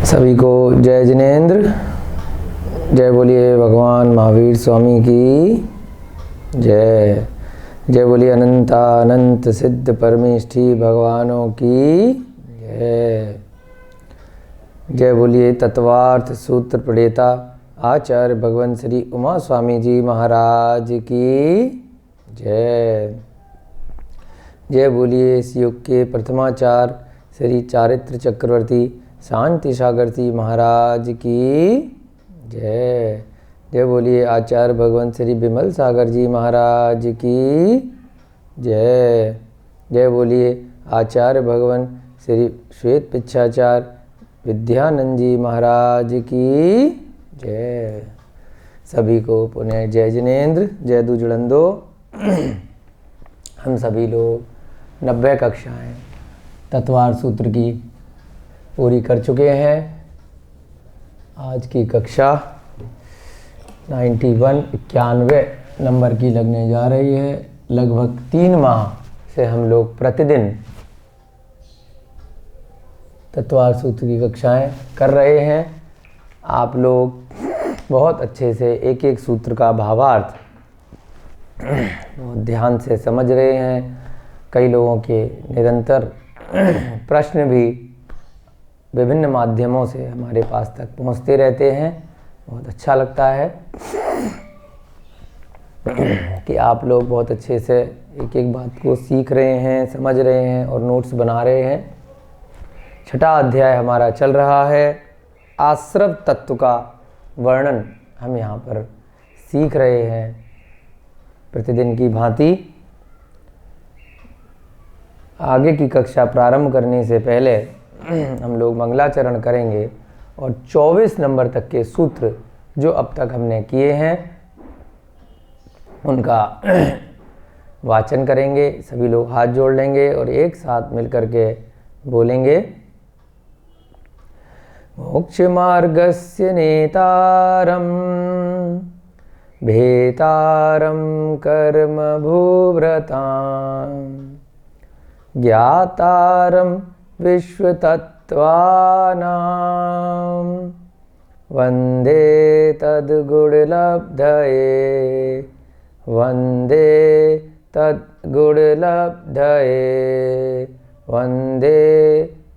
सभी को जय जिनेंद्र। जय बोलिए भगवान महावीर स्वामी की जय। जय बोलिए अनंत सिद्ध परमेष्ठी भगवानों की जय। जय बोलिए तत्वार्थ सूत्र प्रणेता आचार्य भगवान श्री उमा स्वामी जी महाराज की जय। जय बोलिए इस युग के प्रथमाचार्य श्री चारित्र चक्रवर्ती शांति सागर जी महाराज की जय। जय बोलिए आचार्य भगवान श्री विमल सागर जी महाराज की जय। जय बोलिए आचार्य भगवान श्री श्वेत पिच्छाचार्य विद्यानंद जी महाराज की जय। सभी को पुनः जय जिनेंद्र, जय दुजुड़ंदो। हम सभी लोग 90 कक्षाएँ तत्वार्थ सूत्र की पूरी कर चुके हैं। आज की कक्षा 91 नंबर की लगने जा रही है। लगभग 3 माह से हम लोग प्रतिदिन तत्वार्थ सूत्र की कक्षाएं कर रहे हैं। आप लोग बहुत अच्छे से एक एक सूत्र का भावार्थ बहुत ध्यान से समझ रहे हैं। कई लोगों के निरंतर प्रश्न भी विभिन्न माध्यमों से हमारे पास तक पहुंचते रहते हैं। बहुत अच्छा लगता है कि आप लोग बहुत अच्छे से एक एक बात को सीख रहे हैं, समझ रहे हैं और नोट्स बना रहे हैं। 6ठा अध्याय हमारा चल रहा है। आश्रव तत्व का वर्णन हम यहाँ पर सीख रहे हैं प्रतिदिन की भांति। आगे की कक्षा प्रारंभ करने से पहले हम लोग मंगलाचरण करेंगे और 24 नंबर तक के सूत्र जो अब तक हमने किए हैं उनका वाचन करेंगे। सभी लोग हाथ जोड़ लेंगे और एक साथ मिलकर के बोलेंगे। मोक्ष मार्गस्य नेतारं भेतारं कर्म भूव्रतां ज्ञातारं विश्वतत्त्वानां वन्दे तद्गुणलब्धये वन्दे तद्गुणलब्धये वन्दे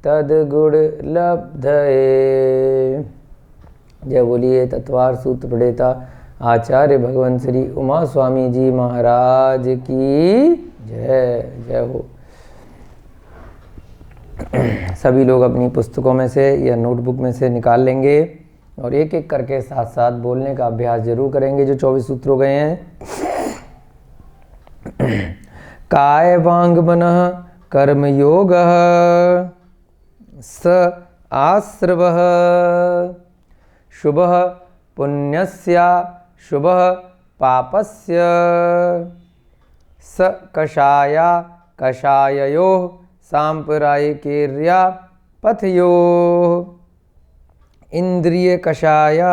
तद्गुणलब्धये। जय बोलिए तत्वार्थ सूत्र प्रणेता आचार्य भगवान श्री उमा स्वामी जी महाराज की जय। जय हो। सभी लोग अपनी पुस्तकों में से या नोटबुक में से निकाल लेंगे और एक एक करके साथ साथ बोलने का अभ्यास जरूर करेंगे जो 24 सूत्र हो गए हैं। काय वांग मनः कर्म योगः स आश्रवः शुभः पुण्यस्य शुभः पापस्य स कषाया कषाययोः सांप्रदायिकेर्या पथयोः इंद्रिय कषाया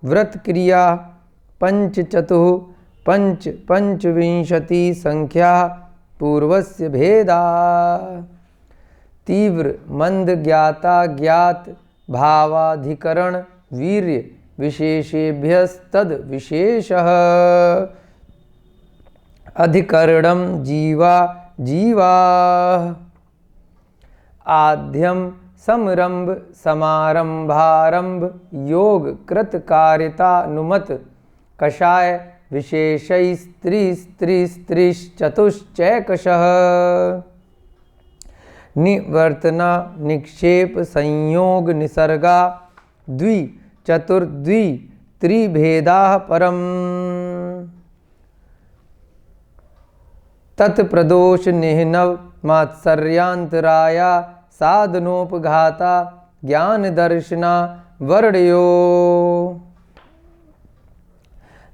व्रत क्रिया पंचविंशति संख्या पूर्वस्य भेदा तीव्र मंद ज्ञाता ज्ञात भावाधिकरण वीर्य विशेषेभ्यस्तद विशेषः अधिकरणं जीवा जीवा आद्यम समरंभ समारंभारंभ योग कृत कारितानुमत कषाय विशेषै स्त्रीश्चतुश्चैकशः निवर्तना निक्षेप संयोग निसर्गा द्वि चतुर्द्वि त्रिभेदा परम तत्प्रदोष निहनव मात्सर्यांतराया साधनोपघाता ज्ञान दर्शना वर्णयो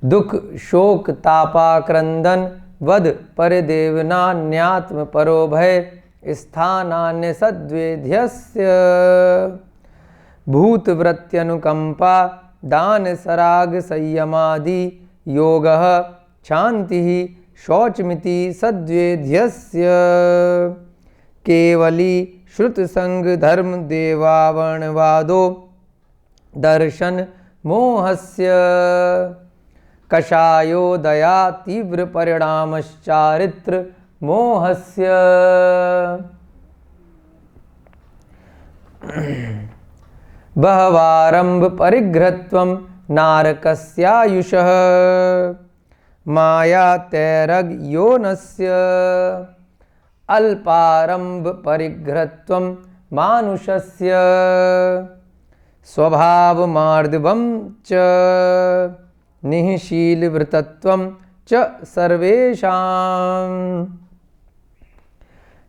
दुख शोक तापाक्रंदन वद परिदेवना न्यात्म परो भय स्थानान्य सद्वेध्यस्य भूतवृत्त्यनुकंपा दान सराग संयमादि योगः शांतिः शौचमिति सद्वेध्यस्य केवली श्रुत संग धर्म देवावर्णवादो दर्शन मोहस्य कषायो दया तीव्र परिणामश्चारित्र मोहस्य बहवारंभ परिघ्रत्वं नारकस्यायुषः माया तैरग योनस्य अल्पारंभ परिघ्रत्वं मानुषस्य स्वभाव मार्दवं च निःशीलवृतत्वं च सर्वेषां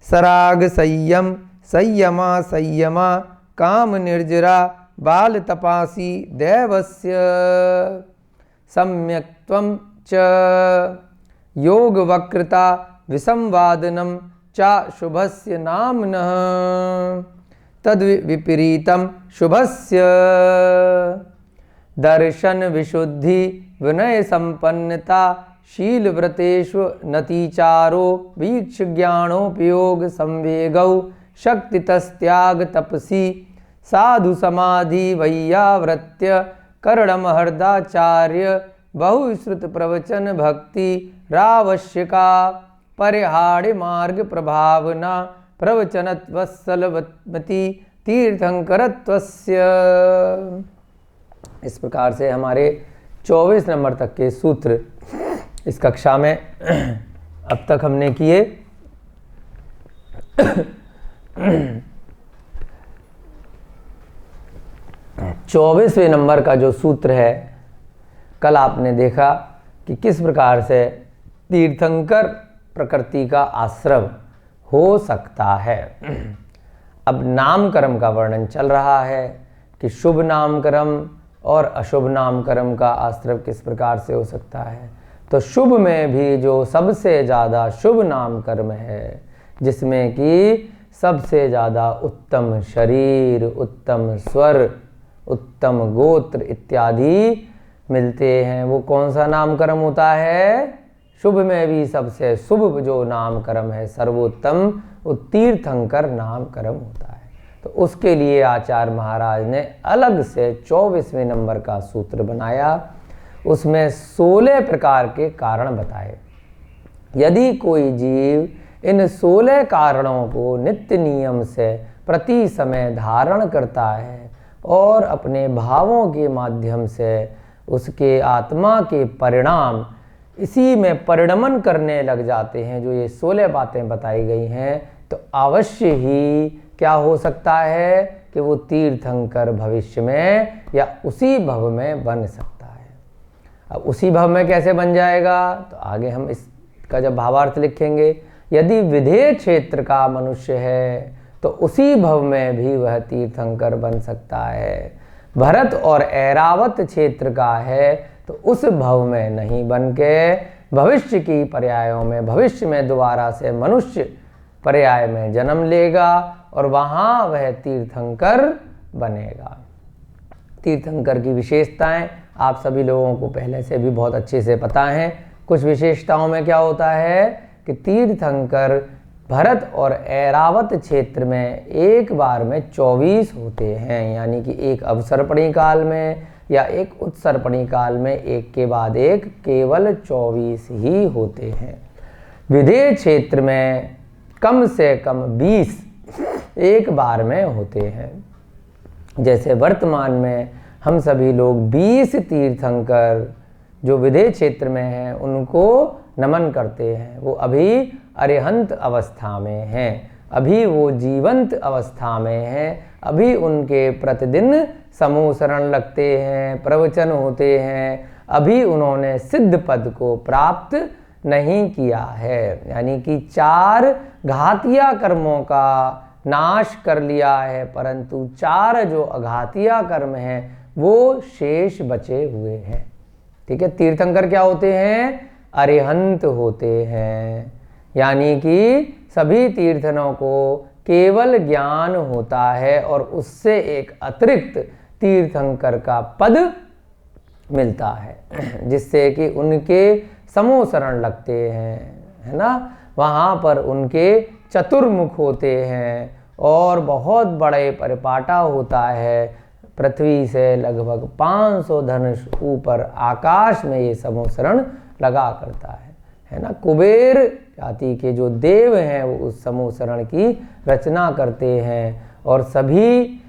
सराग संयम संयमा संयमा काम निर्जरा बाल तपासी देवस्य सम्यक्त्वं च योग वक्रता विसंवादनम चा शुभस्य नामनः तद विपरीतम शुभस्य दर्शन विशुद्धि विनय संपन्नता शील व्रतेषु नतिचारो वीक्ष ज्ञानोपयोग संवेगौ शक्ति तस्त्याग तपसी साधु समाधि वैयावृत्य कर्णम हृदाचार्य बहुश्रुत प्रवचन भक्ति रावश्यका परिहाड़ मार्ग प्रभावना प्रवचनत्वत्सलवती तीर्थंकरत्वस्य। इस प्रकार से हमारे 24 नंबर तक के सूत्र इस कक्षा में अब तक हमने किए। 24वें नंबर का जो सूत्र है, कल आपने देखा कि किस प्रकार से तीर्थंकर प्रकृति का आश्रव हो सकता है। अब नामकर्म का वर्णन चल रहा है कि शुभ नामकर्म और अशुभ नामकर्म का आश्रव किस प्रकार से हो सकता है। तो शुभ में भी जो सबसे ज़्यादा शुभ नामकर्म है, जिसमें कि सबसे ज़्यादा उत्तम शरीर, उत्तम स्वर, उत्तम गोत्र इत्यादि मिलते हैं, वो कौन सा नामकर्म होता है? शुभ में भी सबसे शुभ जो नामकर्म है, सर्वोत्तम, वो तीर्थंकर नामकर्म होता है। तो उसके लिए आचार्य महाराज ने अलग से 24वें नंबर का सूत्र बनाया। उसमें 16 प्रकार के कारण बताए। यदि कोई जीव इन 16 कारणों को नित्य नियम से प्रति समय धारण करता है और अपने भावों के माध्यम से उसके आत्मा के परिणाम इसी में परिणमन करने लग जाते हैं, जो ये 16 बातें बताई गई हैं, तो अवश्य ही क्या हो सकता है कि वो तीर्थंकर भविष्य में या उसी भव में बन सकता है। अब उसी भव में कैसे बन जाएगा, तो आगे हम इसका जब भावार्थ लिखेंगे। यदि विधेय क्षेत्र का मनुष्य है तो उसी भव में भी वह तीर्थंकर बन सकता है। भरत और ऐरावत क्षेत्र का है तो उस भव में नहीं बन के भविष्य की पर्यायों में, भविष्य में दोबारा से मनुष्य पर्याय में जन्म लेगा और वहाँ वह तीर्थंकर बनेगा। तीर्थंकर की विशेषताएं आप सभी लोगों को पहले से भी बहुत अच्छे से पता हैं। कुछ विशेषताओं में क्या होता है कि तीर्थंकर भरत और ऐरावत क्षेत्र में एक बार में 24 होते हैं, यानी कि एक अवसर्पणी काल में या एक उत्सर्पणी काल में एक के बाद एक केवल 24 ही होते हैं। विधेय क्षेत्र में कम से कम 20 एक बार में होते हैं। जैसे वर्तमान में हम सभी लोग 20 तीर्थंकर जो विधेय क्षेत्र में हैं उनको नमन करते हैं। वो अभी अरिहंत अवस्था में हैं, अभी वो जीवंत अवस्था में हैं, अभी उनके प्रतिदिन समूह शरण लगते हैं, प्रवचन होते हैं, अभी उन्होंने सिद्ध पद को प्राप्त नहीं किया है, यानी कि 4 घातिया कर्मों का नाश कर लिया है, परंतु 4 जो अघातिया कर्म हैं वो शेष बचे हुए हैं। ठीक है, तीर्थंकर क्या होते हैं? अरिहंत होते हैं, यानी कि सभी तीर्थनों को केवल ज्ञान होता है और उससे एक अतिरिक्त तीर्थंकर का पद मिलता है, जिससे कि उनके समूह शरण लगते हैं, है ना। वहाँ पर उनके चतुर्मुख होते हैं और बहुत बड़े परिपाटा होता है, पृथ्वी से लगभग 500 धनुष ऊपर आकाश में ये समूसरण लगा करता है ना। कुबेर जाति के जो देव हैं वो उस समूसरण की रचना करते हैं, और सभी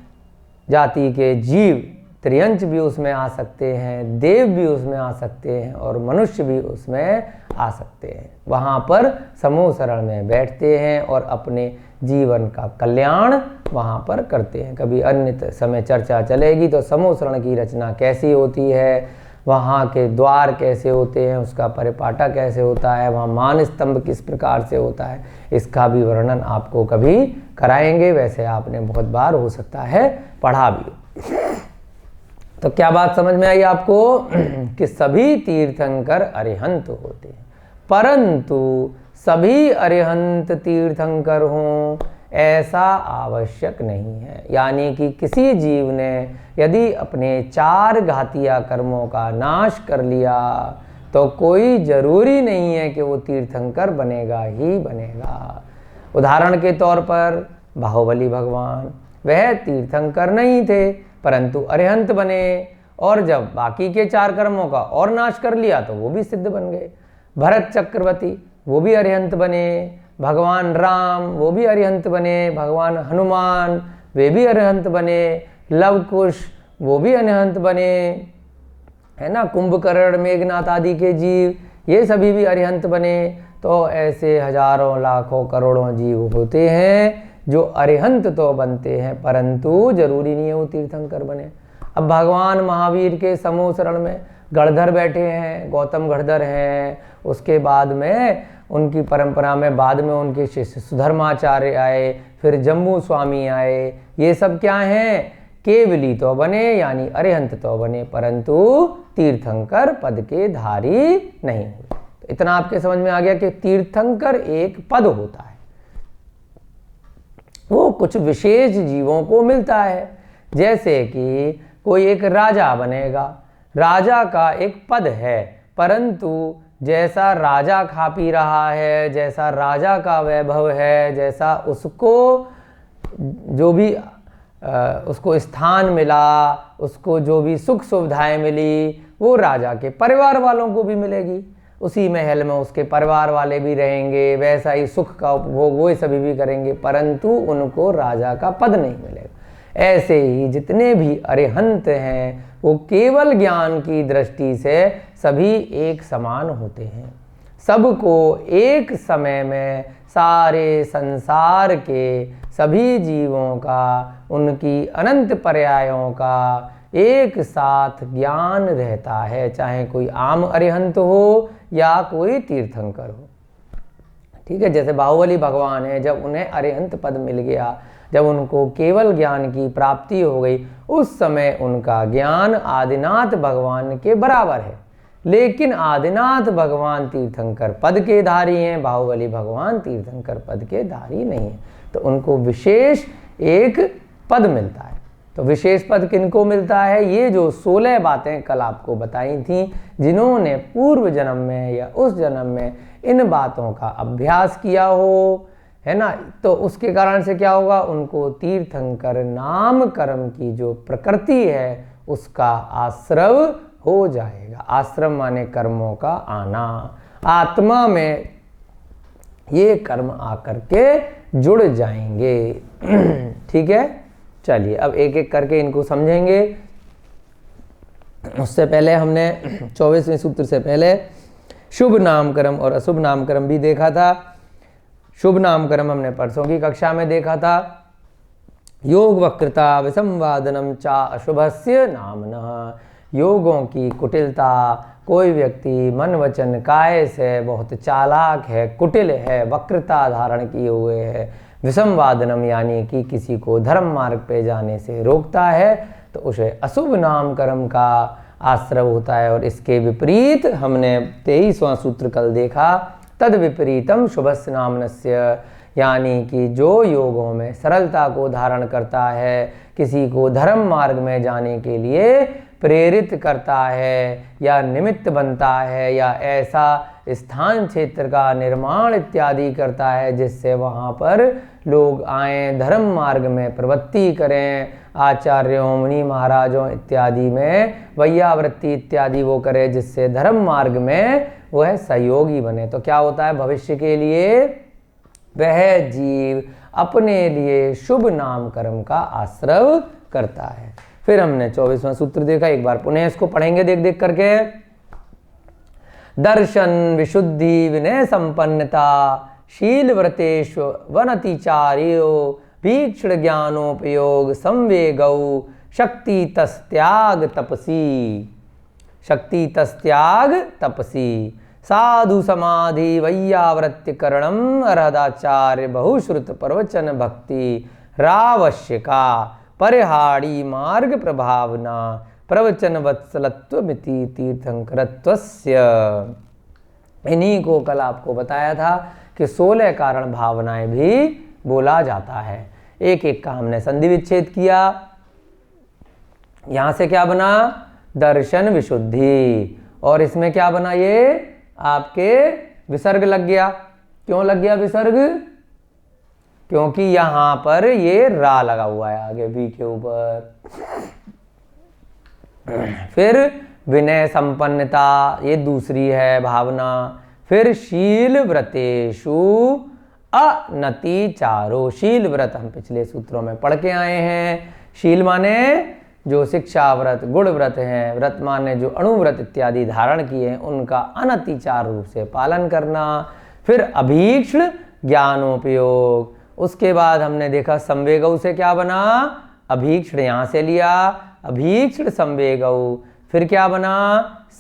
जाति के जीव, त्रियंच भी उसमें आ सकते हैं, देव भी उसमें आ सकते हैं, और मनुष्य भी उसमें आ सकते हैं। वहाँ पर समूसरण में बैठते हैं और अपने जीवन का कल्याण वहाँ पर करते हैं। कभी अन्य समय चर्चा चलेगी तो समूसरण की रचना कैसी होती है, वहाँ के द्वार कैसे होते हैं, उसका परिपाटा कैसे होता है, वहाँ मान स्तंभ किस प्रकार से होता है, इसका भी वर्णन आपको कभी कराएंगे। वैसे आपने बहुत बार हो सकता है पढ़ा भी। तो क्या बात समझ में आई आपको कि सभी तीर्थंकर अरिहंत होते हैं, परंतु सभी अरिहंत तीर्थंकर हों ऐसा आवश्यक नहीं है। यानी कि किसी जीव ने यदि अपने 4 घातिया कर्मों का नाश कर लिया तो कोई जरूरी नहीं है कि वो तीर्थंकर बनेगा ही बनेगा। उदाहरण के तौर पर बाहुबली भगवान, वह तीर्थंकर नहीं थे परंतु अरिहंत बने, और जब बाकी के 4 कर्मों का और नाश कर लिया तो वो भी सिद्ध बन गए। भरत चक्रवर्ती वो भी अरिहंत बने, भगवान राम वो भी अरिहंत बने, भगवान हनुमान वे भी अरिहंत बने, लव कुश वो भी अरिहंत बने, है ना। कुंभकर्ण, मेघनाथ आदि के जीव ये सभी भी अरिहंत बने। तो ऐसे हजारों लाखों करोड़ों जीव होते हैं जो अरिहंत तो बनते हैं परंतु जरूरी नहीं है वो तीर्थंकर बने। अब भगवान महावीर के समूसरण में गणधर बैठे हैं, गौतम गणधर हैं, उसके बाद में उनकी परंपरा में बाद में उनके शिष्य सुधर्माचार्य आए, फिर जम्बू स्वामी आए। ये सब क्या हैं? केवली तो बने यानी अरिहंत तो बने परंतु तीर्थंकर पद के धारी नहीं हुए। तो इतना आपके समझ में आ गया कि तीर्थंकर एक पद होता है, वो कुछ विशेष जीवों को मिलता है। जैसे कि कोई एक राजा बनेगा, राजा का एक पद है परंतु जैसा राजा खा पी रहा है, जैसा राजा का वैभव है, जैसा उसको जो भी उसको स्थान मिला, उसको जो भी सुख सुविधाएं मिली वो राजा के परिवार वालों को भी मिलेगी। उसी महल में उसके परिवार वाले भी रहेंगे, वैसा ही सुख का उपभोग वो सभी भी करेंगे परंतु उनको राजा का पद नहीं मिलेगा। ऐसे ही जितने भी अरिहंत हैं वो केवल ज्ञान की दृष्टि से सभी एक समान होते हैं। सबको एक समय में सारे संसार के सभी जीवों का, उनकी अनंत पर्यायों का एक साथ ज्ञान रहता है, चाहे कोई आम अरिहंत हो या कोई तीर्थंकर हो। ठीक है, जैसे बाहुबली भगवान है, जब उन्हें अरिहंत पद मिल गया, जब उनको केवल ज्ञान की प्राप्ति हो गई, उस समय उनका ज्ञान आदिनाथ भगवान के बराबर है। लेकिन आदिनाथ भगवान तीर्थंकर पद के धारी हैं, बाहुबली भगवान तीर्थंकर पद के धारी नहीं है। तो उनको विशेष एक पद मिलता है। तो विशेष पद किनको मिलता है? ये जो 16 बातें कल आपको बताई थी, जिन्होंने पूर्व जन्म में या उस जन्म में इन बातों का अभ्यास किया हो, है ना, तो उसके कारण से क्या होगा? उनको तीर्थंकर नाम कर्म की जो प्रकृति है उसका आश्रव हो जाएगा। आश्रम माने कर्मों का आना, आत्मा में ये कर्म आकर के जुड़ जाएंगे। ठीक है, चलिए अब एक एक करके इनको समझेंगे। उससे पहले हमने 24वें सूत्र से पहले शुभ नामकर्म और अशुभ नामकर्म भी देखा था। शुभ नामकर्म हमने परसों की कक्षा में देखा था। योग वक्रता विसंवादनम चा अशुभस्य नामनः। योगों की कुटिलता, कोई व्यक्ति मन वचन काय से बहुत चालाक है, कुटिल है, वक्रता धारण किए हुए है, विसंवादनम यानी कि किसी को धर्म मार्ग पे जाने से रोकता है, तो उसे अशुभ नामकर्म का आश्रय होता है। और इसके विपरीत हमने 23वां सूत्र कल देखा, तद विपरीतम शुभस्य नामनस्य, यानी कि जो योगों में सरलता को धारण करता है, किसी को धर्म मार्ग में जाने के लिए प्रेरित करता है या निमित्त बनता है या ऐसा स्थान क्षेत्र का निर्माण इत्यादि करता है जिससे वहाँ पर लोग आएं, धर्म मार्ग में प्रवृत्ति करें, आचार्यों मुनि महाराजों इत्यादि में वैयावृत्ति इत्यादि वो करे जिससे धर्म मार्ग में वह सहयोगी बने। तो क्या होता है, भविष्य के लिए वह जीव अपने लिए शुभ नाम कर्म का आश्रव करता है। फिर हमने 24वां सूत्र देखा, एक बार पुनः इसको पढ़ेंगे देख देख करके। दर्शन विशुद्धि विनय संपन्नता शील व्रतेश वनतिचार्यो भीक्षण ज्ञानोपयोग संवेगौ शक्ति तस्त्याग तपसी। शक्ति तस्त्याग तपसी साधु समाधि वैयावृत्ति करणम अरहदाचार्य बहुश्रुत प्रवचन भक्ति रावश्यका परिहाड़ी मार्ग प्रभावना प्रवचन वत्सलत्व मिति तीर्थंकरत्वस्य। इन्हीं को कल आपको बताया था कि 16 कारण भावनाएं भी बोला जाता है। एक एक का हमने संधि विच्छेद किया। यहां से क्या बना, दर्शन विशुद्धि, और इसमें क्या बना, ये आपके विसर्ग लग गया। क्यों लग गया विसर्ग, क्योंकि यहां पर ये रा लगा हुआ है आगे भी के ऊपर। फिर विनय संपन्नता, ये दूसरी है भावना। फिर शील व्रतेषु अनतिचारो, शील व्रत हम पिछले सूत्रों में पढ़ के आए हैं। शील माने जो शिक्षा व्रत, गुण व्रत हैं, व्रत माने जो अणुव्रत इत्यादि धारण किए हैं उनका अनतिचार रूप से पालन करना। फिर अभीक्ष्ण ज्ञानोपयोग, उसके बाद हमने देखा संवेगौ से क्या बना, अभीक्ष्ण यहाँ से लिया, अभीक्ष्ण संवेगौ। फिर क्या बना,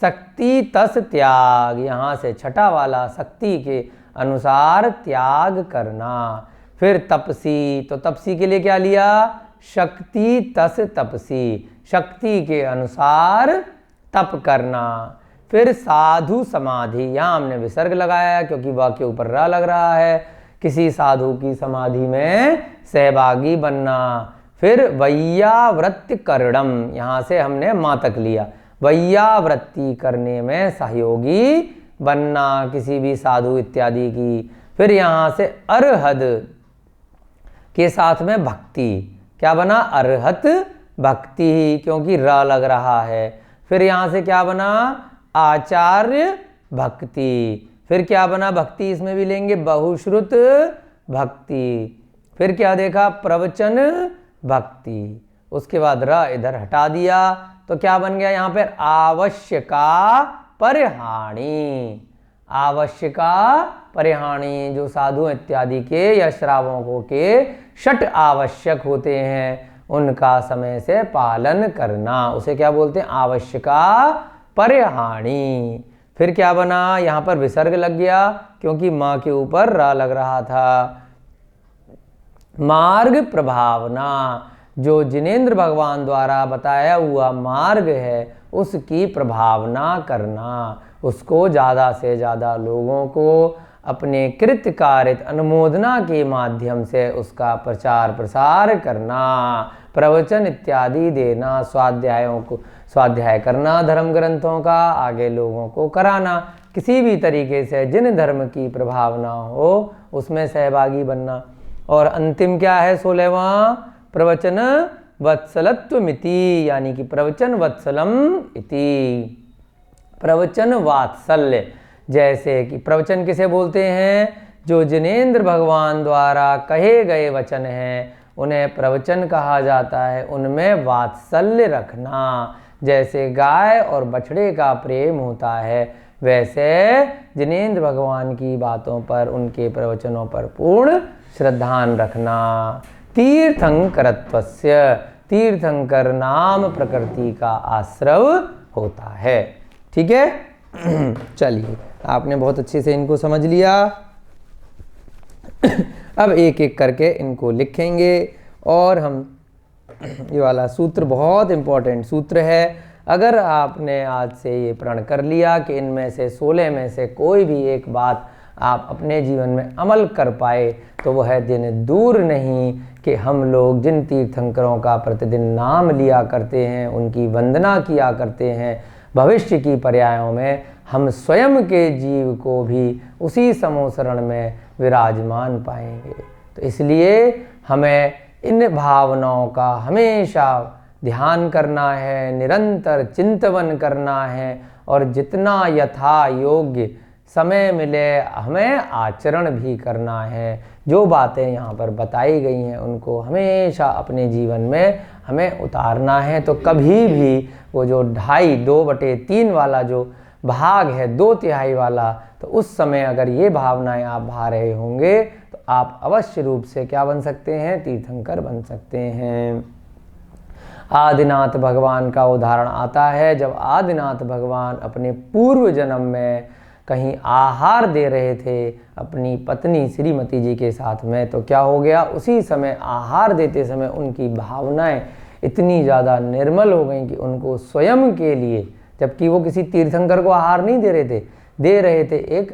शक्ति तस त्याग, यहाँ से छठा वाला शक्ति के अनुसार त्याग करना। फिर तपसी, तो तपसी के लिए क्या लिया, शक्ति तस तपसी, शक्ति के अनुसार तप करना। फिर साधु समाधि, यहाँ हमने विसर्ग लगाया क्योंकि वाक्य ऊपर रा लग रहा है, किसी साधु की समाधि में सहभागी बनना। फिर वैयावृत्ति करणम, यहाँ से हमने माँ तक लिया, वैयावृत्ति करने में सहयोगी बनना किसी भी साधु इत्यादि की। फिर यहाँ से अरहद के साथ में भक्ति, क्या बना, अरहत भक्ति, क्योंकि र लग रहा है। फिर यहाँ से क्या बना, आचार्य भक्ति। फिर क्या बना, भक्ति इसमें भी लेंगे, बहुश्रुत भक्ति। फिर क्या देखा, प्रवचन भक्ति। उसके बाद र इधर हटा दिया तो क्या बन गया यहाँ पर, आवश्यका परिहाणी। आवश्यका परिहाणी, जो साधु इत्यादि के या श्रावकों के 6 आवश्यक होते हैं उनका समय से पालन करना, उसे क्या बोलते हैं, आवश्यका परिहाणी। फिर क्या बना, यहाँ पर विसर्ग लग गया क्योंकि माँ के ऊपर रा लग रहा था। मार्ग प्रभावना, जो जिनेंद्र भगवान द्वारा बताया हुआ मार्ग है उसकी प्रभावना करना, उसको ज़्यादा से ज़्यादा लोगों को अपने कृत कारित अनुमोदना के माध्यम से उसका प्रचार प्रसार करना, प्रवचन इत्यादि देना, स्वाध्यायों को स्वाध्याय करना, धर्म ग्रंथों का आगे लोगों को कराना, किसी भी तरीके से जिन धर्म की प्रभावना हो उसमें सहभागी बनना। और अंतिम क्या है, 16वां, प्रवचन वत्सलत्वमिति, यानी कि प्रवचन वत्सलम इति, प्रवचन वात्सल्य। जैसे कि प्रवचन किसे बोलते हैं, जो जिनेंद्र भगवान द्वारा कहे गए वचन हैं उन्हें प्रवचन कहा जाता है, उनमें वात्सल्य रखना। जैसे गाय और बछड़े का प्रेम होता है वैसे जिनेंद्र भगवान की बातों पर, उनके प्रवचनों पर पूर्ण श्रद्धान रखना। तीर्थंकरत्वस्य, तीर्थंकर नाम प्रकृति का आश्रव होता है। ठीक है, चलिए आपने बहुत अच्छे से इनको समझ लिया। अब एक एक करके इनको लिखेंगे और हम, ये वाला सूत्र बहुत इम्पोर्टेंट सूत्र है। अगर आपने आज से ये प्रण कर लिया कि इनमें से 16 में से कोई भी एक बात आप अपने जीवन में अमल कर पाए तो वह दिन दूर नहीं कि हम लोग जिन तीर्थंकरों का प्रतिदिन नाम लिया करते हैं, उनकी वंदना किया करते हैं, भविष्य की पर्यायों में हम स्वयं के जीव को भी उसी समोसरण में विराजमान पाएंगे। तो इसलिए हमें इन भावनाओं का हमेशा ध्यान करना है, निरंतर चिंतन करना है और जितना यथा योग्य समय मिले हमें आचरण भी करना है। जो बातें यहाँ पर बताई गई हैं उनको हमेशा अपने जीवन में हमें उतारना है। तो कभी भी वो जो 2/3 वाला जो भाग है, 2/3 वाला, तो उस समय अगर ये भावनाएं आप भा रहे होंगे तो आप अवश्य रूप से क्या बन सकते हैं? तीर्थंकर बन सकते हैं। आदिनाथ भगवान का उदाहरण आता है। जब आदिनाथ भगवान अपने पूर्व जन्म में कहीं आहार दे रहे थे अपनी पत्नी श्रीमती जी के साथ में, तो क्या हो गया? उसी समय आहार देते समय उनकी भावनाएं इतनी ज़्यादा निर्मल हो गई कि उनको स्वयं के लिए, जबकि वो किसी तीर्थंकर को आहार नहीं दे रहे थे एक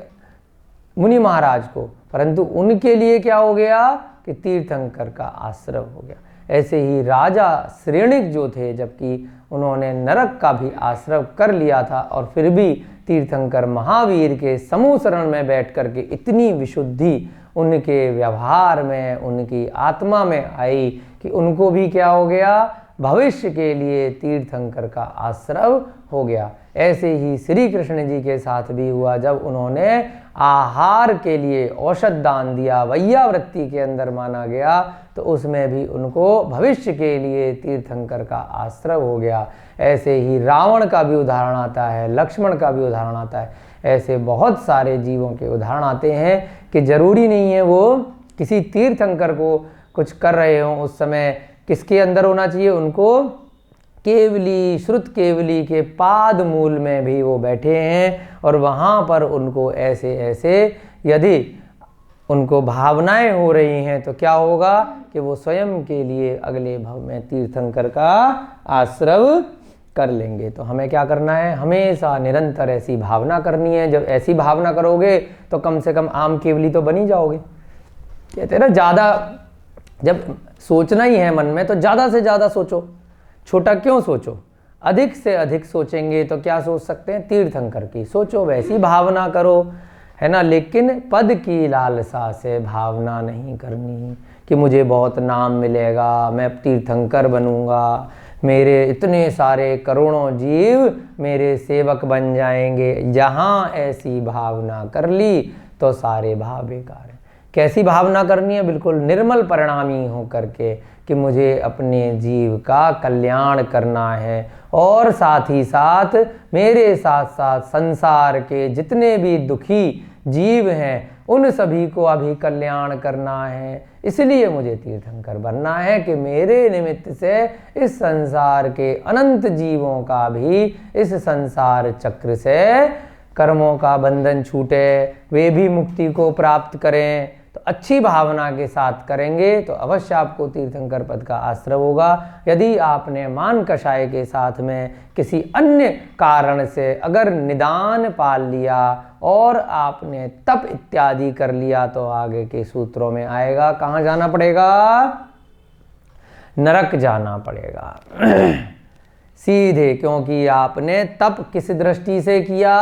मुनि महाराज को, परंतु उनके लिए क्या हो गया कि तीर्थंकर का आश्रय हो गया। ऐसे ही राजा श्रेणिक जो थे, जबकि उन्होंने नरक का भी आश्रय कर लिया था और फिर भी तीर्थंकर महावीर के समूह शरण में बैठ कर के इतनी विशुद्धि उनके व्यवहार में, उनकी आत्मा में आई कि उनको भी क्या हो गया? भविष्य के लिए तीर्थंकर का आश्रय हो गया। ऐसे ही श्री कृष्ण जी के साथ भी हुआ। जब उन्होंने आहार के लिए औषध दान दिया, वैयावृत्ति के अंदर माना गया, तो उसमें भी उनको भविष्य के लिए तीर्थंकर का आश्रय हो गया। ऐसे ही रावण का भी उदाहरण आता है, लक्ष्मण का भी उदाहरण आता है। ऐसे बहुत सारे जीवों के उदाहरण आते हैं कि जरूरी नहीं है वो किसी तीर्थंकर को कुछ कर रहे हों, उस समय किसके अंदर होना चाहिए? उनको केवली, श्रुत केवली के पाद मूल में भी वो बैठे हैं और वहाँ पर उनको ऐसे ऐसे यदि उनको भावनाएं हो रही हैं तो क्या होगा कि वो स्वयं के लिए अगले भव में तीर्थंकर का आश्रय कर लेंगे। तो हमें क्या करना है? हमेशा निरंतर ऐसी भावना करनी है। जब ऐसी भावना करोगे तो कम से कम आम केवली तो बनी जाओगे। कहते हैं ना, ज़्यादा जब सोचना ही है मन में तो ज़्यादा से ज़्यादा सोचो, छोटा क्यों सोचो? अधिक से अधिक सोचेंगे तो क्या सोच सकते हैं? तीर्थंकर की सोचो, वैसी भावना करो, है ना। लेकिन पद की लालसा से भावना नहीं करनी कि मुझे बहुत नाम मिलेगा, मैं तीर्थंकर बनूंगा, मेरे इतने सारे करोड़ों जीव मेरे सेवक बन जाएंगे। जहाँ ऐसी भावना कर ली तो सारे भाव बेकार हैं। कैसी भावना करनी है? बिल्कुल निर्मल परिणामी हो करके कि मुझे अपने जीव का कल्याण करना है और साथ ही साथ मेरे साथ साथ संसार के जितने भी दुखी जीव हैं उन सभी को अभी कल्याण करना है। इसलिए मुझे तीर्थंकर बनना है कि मेरे निमित्त से इस संसार के अनंत जीवों का भी इस संसार चक्र से कर्मों का बंधन छूटे, वे भी मुक्ति को प्राप्त करें। तो अच्छी भावना के साथ करेंगे तो अवश्य आपको तीर्थंकर पद का आश्रय होगा। यदि आपने मान कषाय के साथ में किसी अन्य कारण से अगर निदान पाल लिया और आपने तप इत्यादि कर लिया तो आगे के सूत्रों में आएगा, कहाँ जाना पड़ेगा? नरक जाना पड़ेगा सीधे। क्योंकि आपने तप किस दृष्टि से किया?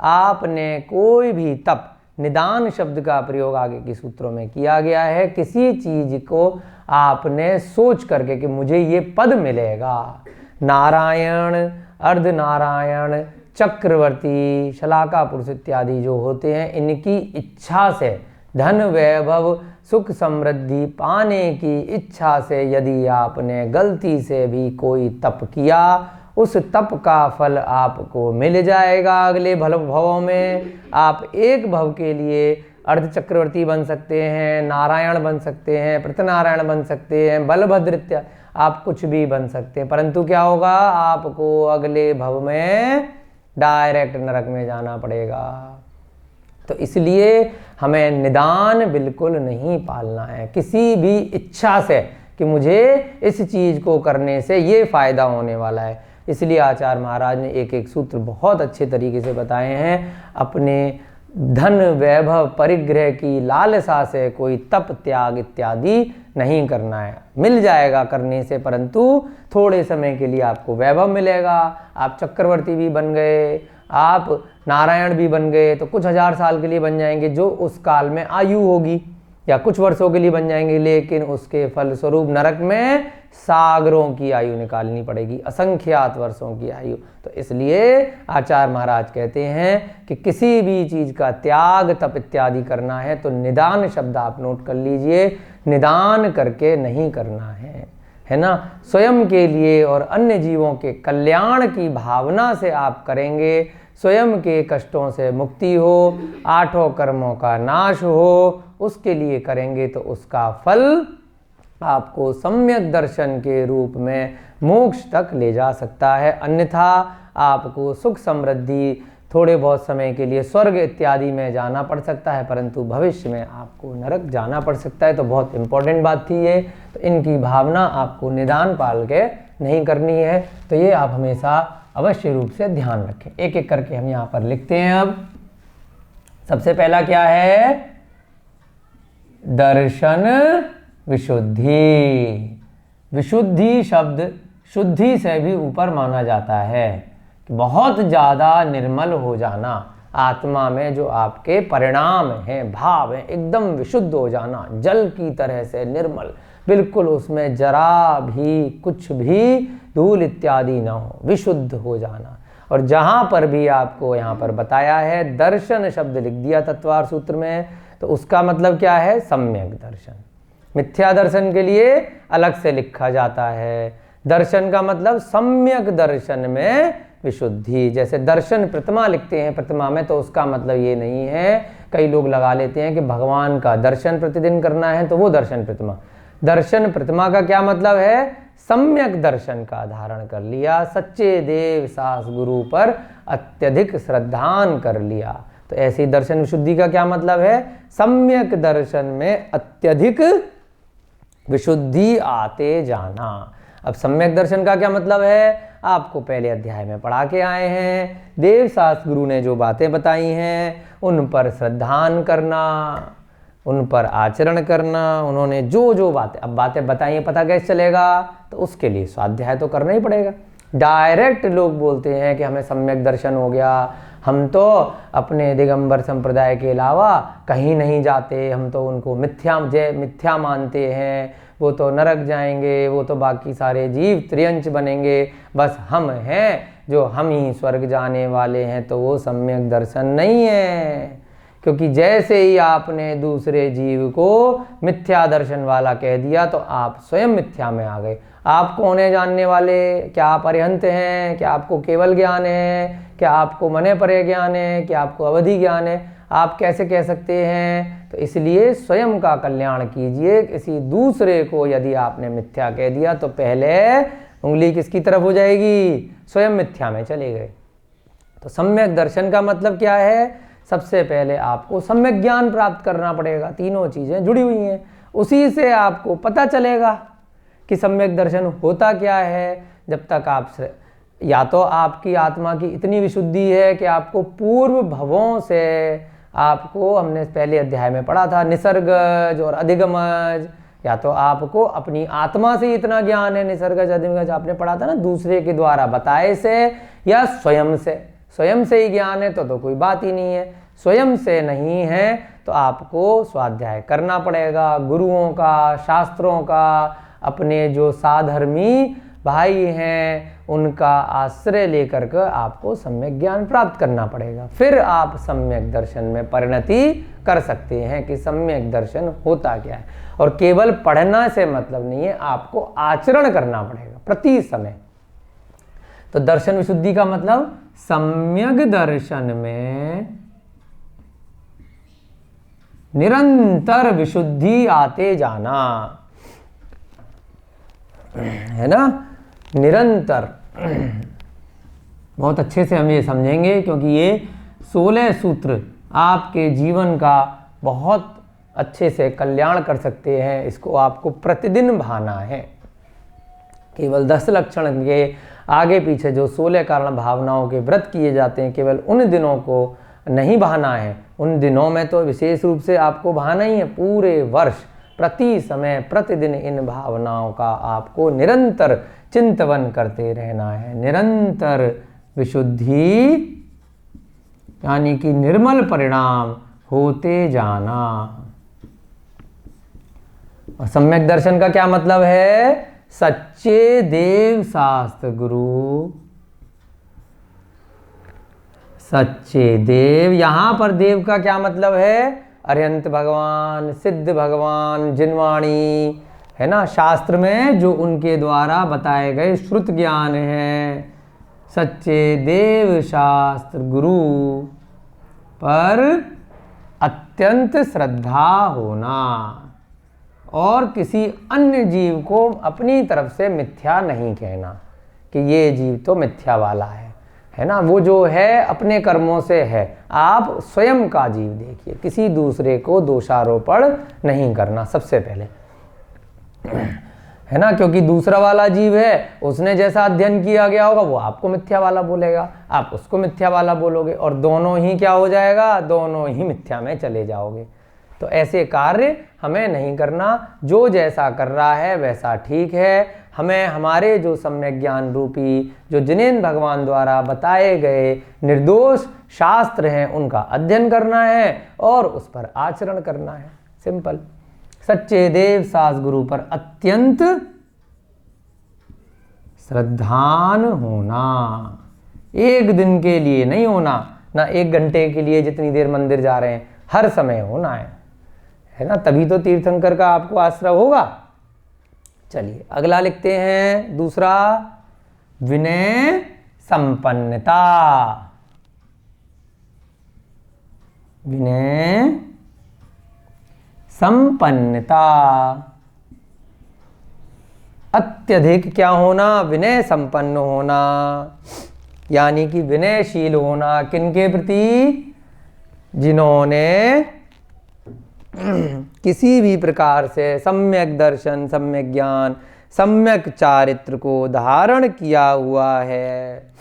आपने कोई भी तप, निदान शब्द का प्रयोग आगे के सूत्रों में किया गया है, किसी चीज को आपने सोच करके कि मुझे ये पद मिलेगा। नारायण, अर्धनारायण, चक्रवर्ती, शलाका पुरुष इत्यादि जो होते हैं, इनकी इच्छा से धन, वैभव, सुख, समृद्धि पाने की इच्छा से यदि आपने गलती से भी कोई तप किया, उस तप का फल आपको मिल जाएगा अगले भवों में। आप एक भव के लिए अर्ध चक्रवर्ती बन सकते हैं, नारायण बन सकते हैं, प्रतनारायण बन सकते हैं, बलभद्र इत्यादि, आप कुछ भी बन सकते हैं, परंतु क्या होगा? आपको अगले भव में डायरेक्ट नरक में जाना पड़ेगा। तो इसलिए हमें निदान बिल्कुल नहीं पालना है किसी भी इच्छा से कि मुझे इस चीज को करने से ये फायदा होने वाला है। इसलिए आचार्य महाराज ने एक एक सूत्र बहुत अच्छे तरीके से बताए हैं। अपने धन, वैभव, परिग्रह की लालसा से कोई तप, त्याग इत्यादि नहीं करना है। मिल जाएगा करने से, परंतु थोड़े समय के लिए आपको वैभव मिलेगा। आप चक्रवर्ती भी बन गए, आप नारायण भी बन गए तो कुछ हजार साल के लिए बन जाएंगे, जो उस काल में आयु होगी, या कुछ वर्षों के लिए बन जाएंगे, लेकिन उसके फलस्वरूप नरक में सागरों की आयु निकालनी पड़ेगी, असंख्यात वर्षों की आयु। तो इसलिए आचार्य महाराज कहते हैं कि किसी भी चीज का त्याग, तप इत्यादि करना है तो निदान शब्द आप नोट कर लीजिए, निदान करके नहीं करना है ना। स्वयं के लिए और अन्य जीवों के कल्याण की भावना से आप करेंगे, स्वयं के कष्टों से मुक्ति हो, आठों कर्मों का नाश हो, उसके लिए करेंगे तो उसका फल आपको सम्यक दर्शन के रूप में मोक्ष तक ले जा सकता है। अन्यथा आपको सुख समृद्धि, थोड़े बहुत समय के लिए स्वर्ग इत्यादि में जाना पड़ सकता है, परंतु भविष्य में आपको नरक जाना पड़ सकता है। तो बहुत इंपॉर्टेंट बात थी ये। तो इनकी भावना आपको निदान पाल के नहीं करनी है। तो ये आप हमेशा अवश्य रूप से ध्यान रखें। एक एक करके हम यहाँ पर लिखते हैं। अब सबसे पहला क्या है? दर्शन विशुद्धि। विशुद्धि शब्द शुद्धि से भी ऊपर माना जाता है कि बहुत ज़्यादा निर्मल हो जाना, आत्मा में जो आपके परिणाम हैं, भाव हैं, एकदम विशुद्ध हो जाना, जल की तरह से निर्मल, बिल्कुल उसमें जरा भी कुछ भी धूल इत्यादि ना हो, विशुद्ध हो जाना। और जहाँ पर भी आपको यहाँ पर बताया है दर्शन शब्द लिख दिया तत्वार सूत्र में, तो उसका मतलब क्या है? सम्यक दर्शन। मिथ्या दर्शन के लिए अलग से लिखा जाता है। दर्शन का मतलब सम्यक दर्शन में विशुद्धि। जैसे दर्शन प्रतिमा लिखते हैं प्रतिमा में, तो उसका मतलब ये नहीं है, कई लोग लगा लेते हैं कि भगवान का दर्शन प्रतिदिन करना है तो वो दर्शन प्रतिमा। दर्शन प्रतिमा का क्या मतलब है? सम्यक दर्शन का धारण कर लिया, सच्चे देव सास गुरु पर अत्यधिक श्रद्धान कर लिया। तो ऐसी दर्शन विशुद्धि का क्या मतलब है? सम्यक दर्शन में अत्यधिक विशुद्धि आते जाना। अब सम्यक दर्शन का क्या मतलब है? आपको पहले अध्याय में पढ़ा के आए हैं, देव सास गुरु ने जो बातें बताई हैं उन पर श्रद्धान करना, उन पर आचरण करना। उन्होंने जो जो बातें बताई हैं, पता कैसे चलेगा? तो उसके लिए स्वाध्याय तो करना ही पड़ेगा। डायरेक्ट लोग बोलते हैं कि हमें सम्यक दर्शन हो गया, हम तो अपने दिगंबर संप्रदाय के अलावा कहीं नहीं जाते, हम तो उनको मिथ्या मानते हैं, वो तो नरक जाएंगे, वो तो बाकी सारे जीव त्रियंच बनेंगे, बस हम हैं जो हम ही स्वर्ग जाने वाले हैं। तो वो सम्यक दर्शन नहीं है, क्योंकि जैसे ही आपने दूसरे जीव को मिथ्या दर्शन वाला कह दिया तो आप स्वयं मिथ्या में आ गए। आप कौन है जानने वाले? क्या आप अरिहंत हैं? क्या आपको केवल ज्ञान है? क्या आपको मने परे ज्ञान है? क्या आपको अवधि ज्ञान है? आप कैसे कह सकते हैं? तो इसलिए स्वयं का कल्याण कीजिए। किसी दूसरे को यदि आपने मिथ्या कह दिया तो पहले उंगली किसकी तरफ हो जाएगी? स्वयं मिथ्या में चले गए। तो सम्यक दर्शन का मतलब क्या है? सबसे पहले आपको सम्यक ज्ञान प्राप्त करना पड़ेगा। तीनों चीज़ें जुड़ी हुई हैं, उसी से आपको पता चलेगा कि सम्यक दर्शन होता क्या है। जब तक आप, या तो आपकी आत्मा की इतनी विशुद्धि है कि आपको पूर्व भवों से, आपको हमने पहले अध्याय में पढ़ा था निसर्गज और अधिगमज, या तो आपको अपनी आत्मा से इतना ज्ञान है, निसर्गज अधिगमज आपने पढ़ा था ना, दूसरे के द्वारा बताए से, या स्वयं से। स्वयं से ही ज्ञान है तो कोई बात ही नहीं है। स्वयं से नहीं है तो आपको स्वाध्याय करना पड़ेगा, गुरुओं का, शास्त्रों का, अपने जो साधर्मी भाई हैं उनका आश्रय लेकर के आपको सम्यक ज्ञान प्राप्त करना पड़ेगा। फिर आप सम्यक दर्शन में परिणति कर सकते हैं कि सम्यक दर्शन होता क्या है। और केवल पढ़ना से मतलब नहीं है, आपको आचरण करना पड़ेगा प्रति समय। तो दर्शन विशुद्धि का मतलब सम्यक दर्शन में निरंतर विशुद्धि आते जाना, है ना, निरंतर। बहुत अच्छे से हम ये समझेंगे क्योंकि ये 16 सूत्र आपके जीवन का बहुत अच्छे से कल्याण कर सकते हैं। इसको आपको प्रतिदिन भाना है। केवल 10 लक्षण के आगे पीछे जो 16 कारण भावनाओं के व्रत किए जाते हैं, केवल उन दिनों को नहीं बहाना है। उन दिनों में तो विशेष रूप से आपको बहाना ही है, पूरे वर्ष प्रति समय प्रतिदिन इन भावनाओं का आपको निरंतर चिंतन करते रहना है। निरंतर विशुद्धि यानी कि निर्मल परिणाम होते जाना। और सम्यक दर्शन का क्या मतलब है? सच्चे देव शास्त्र गुरु, सच्चे देव। यहां पर देव का क्या मतलब है? अरिहंत भगवान, सिद्ध भगवान, जिनवाणी, है ना, शास्त्र में जो उनके द्वारा बताए गए श्रुत ज्ञान है। सच्चे देव शास्त्र गुरु पर अत्यंत श्रद्धा होना और किसी अन्य जीव को अपनी तरफ से मिथ्या नहीं कहना कि ये जीव तो मिथ्या वाला है ना। वो जो है अपने कर्मों से है। आप स्वयं का जीव देखिए, किसी दूसरे को दोषारोपण नहीं करना सबसे पहले, है ना। क्योंकि दूसरा वाला जीव है, उसने जैसा अध्ययन किया गया होगा वो आपको मिथ्या वाला बोलेगा, आप उसको मिथ्या वाला बोलोगे और दोनों ही क्या हो जाएगा? दोनों ही मिथ्या में चले जाओगे। तो ऐसे कार्य हमें नहीं करना। जो जैसा कर रहा है वैसा ठीक है। हमें हमारे जो सम्यक ज्ञान रूपी जो जिनेंद्र भगवान द्वारा बताए गए निर्दोष शास्त्र हैं उनका अध्ययन करना है और उस पर आचरण करना है। सिंपल। सच्चे देव शास्त्र गुरु पर अत्यंत श्रद्धान होना। एक दिन के लिए नहीं होना, ना 1 घंटे के लिए जितनी देर मंदिर जा रहे हैं, हर समय होना है ना। तभी तो तीर्थंकर का आपको आश्रय होगा। चलिए अगला लिखते हैं दूसरा, विनय संपन्नता। विनय संपन्नता, अत्यधिक क्या होना? विनय संपन्न होना, यानी कि विनयशील होना। किनके प्रति? जिन्होंने किसी भी प्रकार से सम्यक दर्शन, सम्यक ज्ञान, सम्यक चारित्र को धारण किया हुआ है।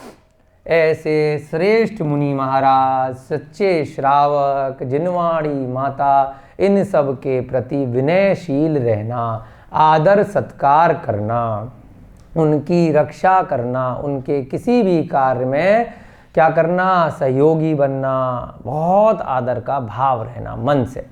ऐसे श्रेष्ठ मुनि महाराज, सच्चे श्रावक, जिनवाणी माता, इन सब के प्रति विनयशील रहना, आदर सत्कार करना, उनकी रक्षा करना, उनके किसी भी कार्य में क्या करना? सहयोगी बनना, बहुत आदर का भाव रहना मन से,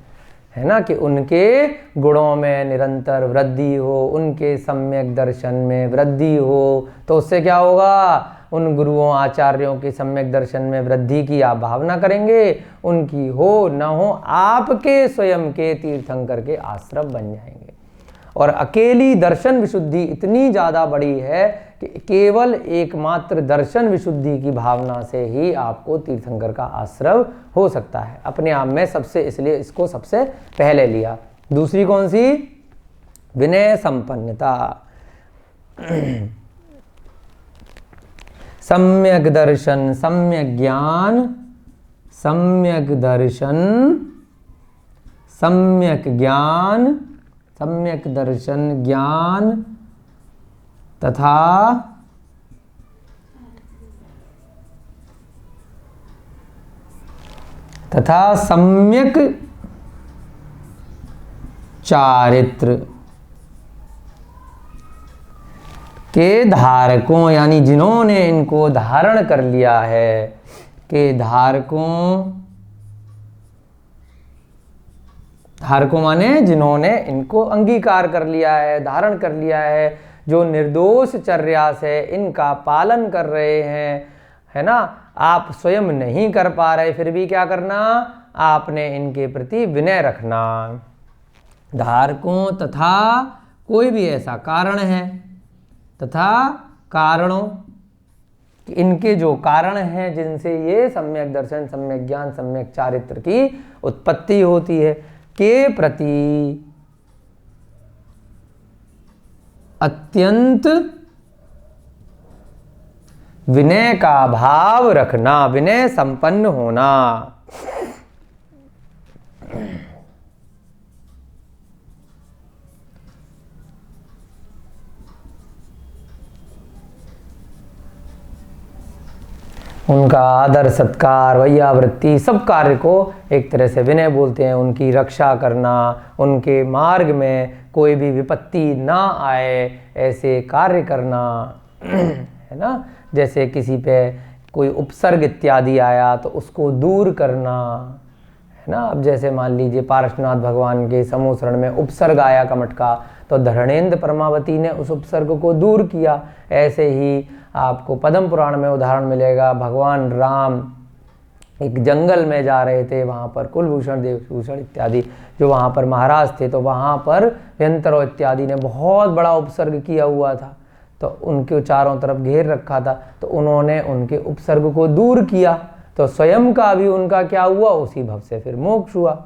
है ना। कि उनके गुणों में निरंतर वृद्धि हो, उनके सम्यक दर्शन में वृद्धि हो। तो उससे क्या होगा? उन गुरुओं आचार्यों के सम्यक दर्शन में वृद्धि की आप भावना करेंगे। उनकी हो न हो, आपके स्वयं के तीर्थंकर के आश्रय बन जाएंगे। और अकेली दर्शन विशुद्धि इतनी ज़्यादा बड़ी है कि केवल एकमात्र दर्शन विशुद्धि की भावना से ही आपको तीर्थंकर का आश्रय हो सकता है अपने आप में। सबसे, इसलिए इसको सबसे पहले लिया। दूसरी कौन सी? विनय संपन्नता। सम्यक दर्शन, सम्यक ज्ञान, सम्यक दर्शन, सम्यक ज्ञान, सम्यक दर्शन ज्ञान तथा सम्यक चारित्र के धारकों, यानी जिन्होंने इनको धारण कर लिया है, के धारकों, धारकों माने जिन्होंने इनको अंगीकार कर लिया है, धारण कर लिया है, जो निर्दोष चर्या से इनका पालन कर रहे हैं, है ना। आप स्वयं नहीं कर पा रहे, फिर भी क्या करना? आपने इनके प्रति विनय रखना। धारकों तथा कोई भी ऐसा कारण है, तथा कारणों, इनके जो कारण हैं जिनसे ये सम्यक दर्शन, सम्यक ज्ञान, सम्यक चारित्र की उत्पत्ति होती है, के प्रति अत्यंत विनय का भाव रखना, विनय संपन्न होना। उनका आदर सत्कार वैयावृत्ति सब कार्य को एक तरह से विनय बोलते हैं। उनकी रक्षा करना, उनके मार्ग में कोई भी विपत्ति ना आए ऐसे कार्य करना, है ना। जैसे किसी पे कोई उपसर्ग इत्यादि आया तो उसको दूर करना, है ना। अब जैसे मान लीजिए पार्श्वनाथ भगवान के समूसरण में उपसर्ग आया कमठ का, तो धरणेन्द्र परमावती ने उस उपसर्ग को दूर किया। ऐसे ही आपको पद्म पुराण में उदाहरण मिलेगा, भगवान राम एक जंगल में जा रहे थे, वहाँ पर कुलभूषण देवभूषण इत्यादि जो वहाँ पर महाराज थे, तो वहाँ पर व्यंतरो इत्यादि ने बहुत बड़ा उपसर्ग किया हुआ था, तो उनके चारों तरफ घेर रखा था, तो उन्होंने उनके उपसर्ग को दूर किया, तो स्वयं का भी उनका क्या हुआ, उसी भव से फिर मोक्ष हुआ,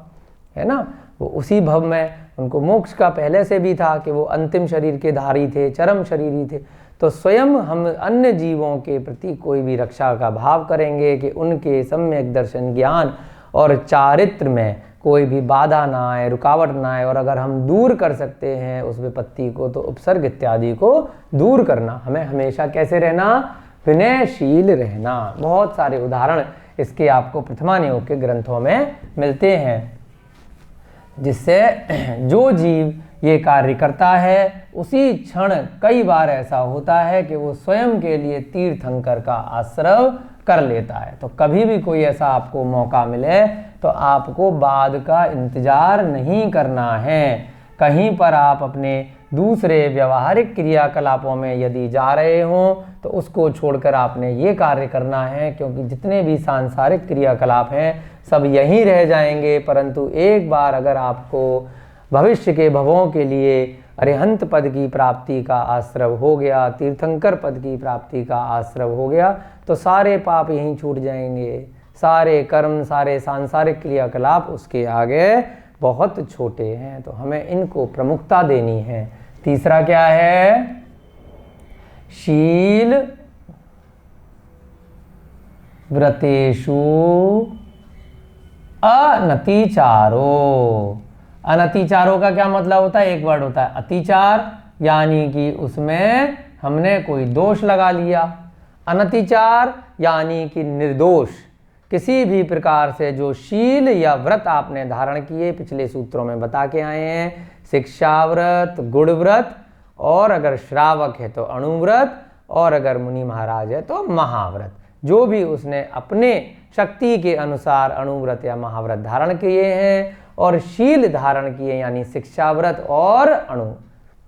है ना। वो उसी भव में उनको मोक्ष का पहले से भी था कि वो अंतिम शरीर के धारी थे, चरम शरीरी थे। तो स्वयं हम अन्य जीवों के प्रति कोई भी रक्षा का भाव करेंगे कि उनके सम्यक दर्शन ज्ञान और चारित्र में कोई भी बाधा ना आए, रुकावट ना आए, और अगर हम दूर कर सकते हैं उस विपत्ति को तो उपसर्ग इत्यादि को दूर करना। हमें हमेशा कैसे रहना, विनयशील रहना। बहुत सारे उदाहरण इसके आपको प्रथमानियोग के ग्रंथों में मिलते हैं, जिससे जो जीव ये कार्य करता है उसी क्षण कई बार ऐसा होता है कि वो स्वयं के लिए तीर्थंकर का आश्रय कर लेता है। तो कभी भी कोई ऐसा आपको मौका मिले तो आपको बाद का इंतजार नहीं करना है। कहीं पर आप अपने दूसरे व्यवहारिक क्रियाकलापों में यदि जा रहे हों तो उसको छोड़कर आपने ये कार्य करना है, क्योंकि जितने भी सांसारिक क्रियाकलाप हैं सब यहीं रह जाएंगे। परंतु एक बार अगर आपको भविष्य के भवों के लिए अरिहंत पद की प्राप्ति का आश्रय हो गया, तीर्थंकर पद की प्राप्ति का आश्रय हो गया, तो सारे पाप यहीं छूट जाएंगे, सारे कर्म, सारे सांसारिक क्रियाकलाप उसके आगे बहुत छोटे हैं। तो हमें इनको प्रमुखता देनी है। तीसरा क्या है, शील व्रतेषु अनतिचारो। अनतिचारो का क्या मतलब होता है, एक वर्ड होता है अतिचार, यानी कि उसमें हमने कोई दोष लगा लिया। अनतिचार यानी कि निर्दोष, किसी भी प्रकार से जो शील या व्रत आपने धारण किए, पिछले सूत्रों में बता के आए हैं, शिक्षा व्रत, गुण व्रत, और अगर श्रावक है तो अणुव्रत, और अगर मुनि महाराज है तो महाव्रत। जो भी उसने अपने शक्ति के अनुसार अणुव्रत या महाव्रत धारण किए हैं और शील धारण किए यानी शिक्षा व्रत और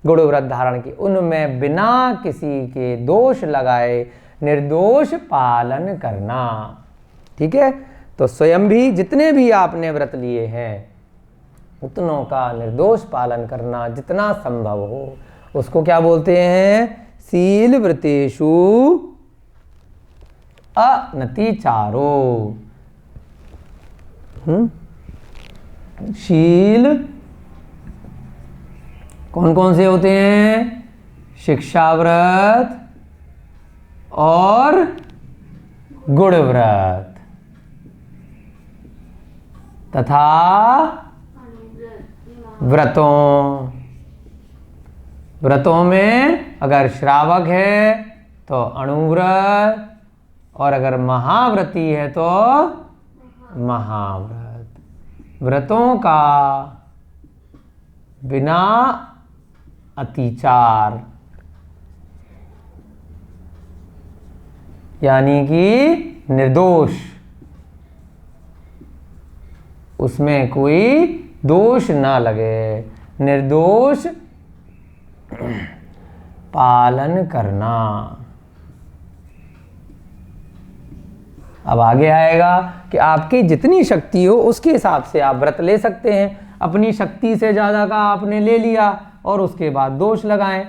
गुण व्रत धारण किए, उनमें बिना किसी के दोष लगाए निर्दोष पालन करना। ठीक है, तो स्वयं भी जितने भी आपने व्रत लिए हैं उतनों का निर्दोष पालन करना जितना संभव हो, उसको क्या बोलते हैं, शील व्रतेषु अनतिचारो। शील कौन कौन से होते हैं, शिक्षा व्रत और गुण व्रत तथा व्रतों में अगर श्रावक है तो अणुव्रत, और अगर महाव्रती है तो महाव्रत। व्रतों का बिना अतिचार यानी कि निर्दोष, उसमें कोई दोष ना लगे, निर्दोष पालन करना। अब आगे आएगा कि आपकी जितनी शक्ति हो उसके हिसाब से आप व्रत ले सकते हैं। अपनी शक्ति से ज़्यादा का आपने ले लिया और उसके बाद दोष लगाएं,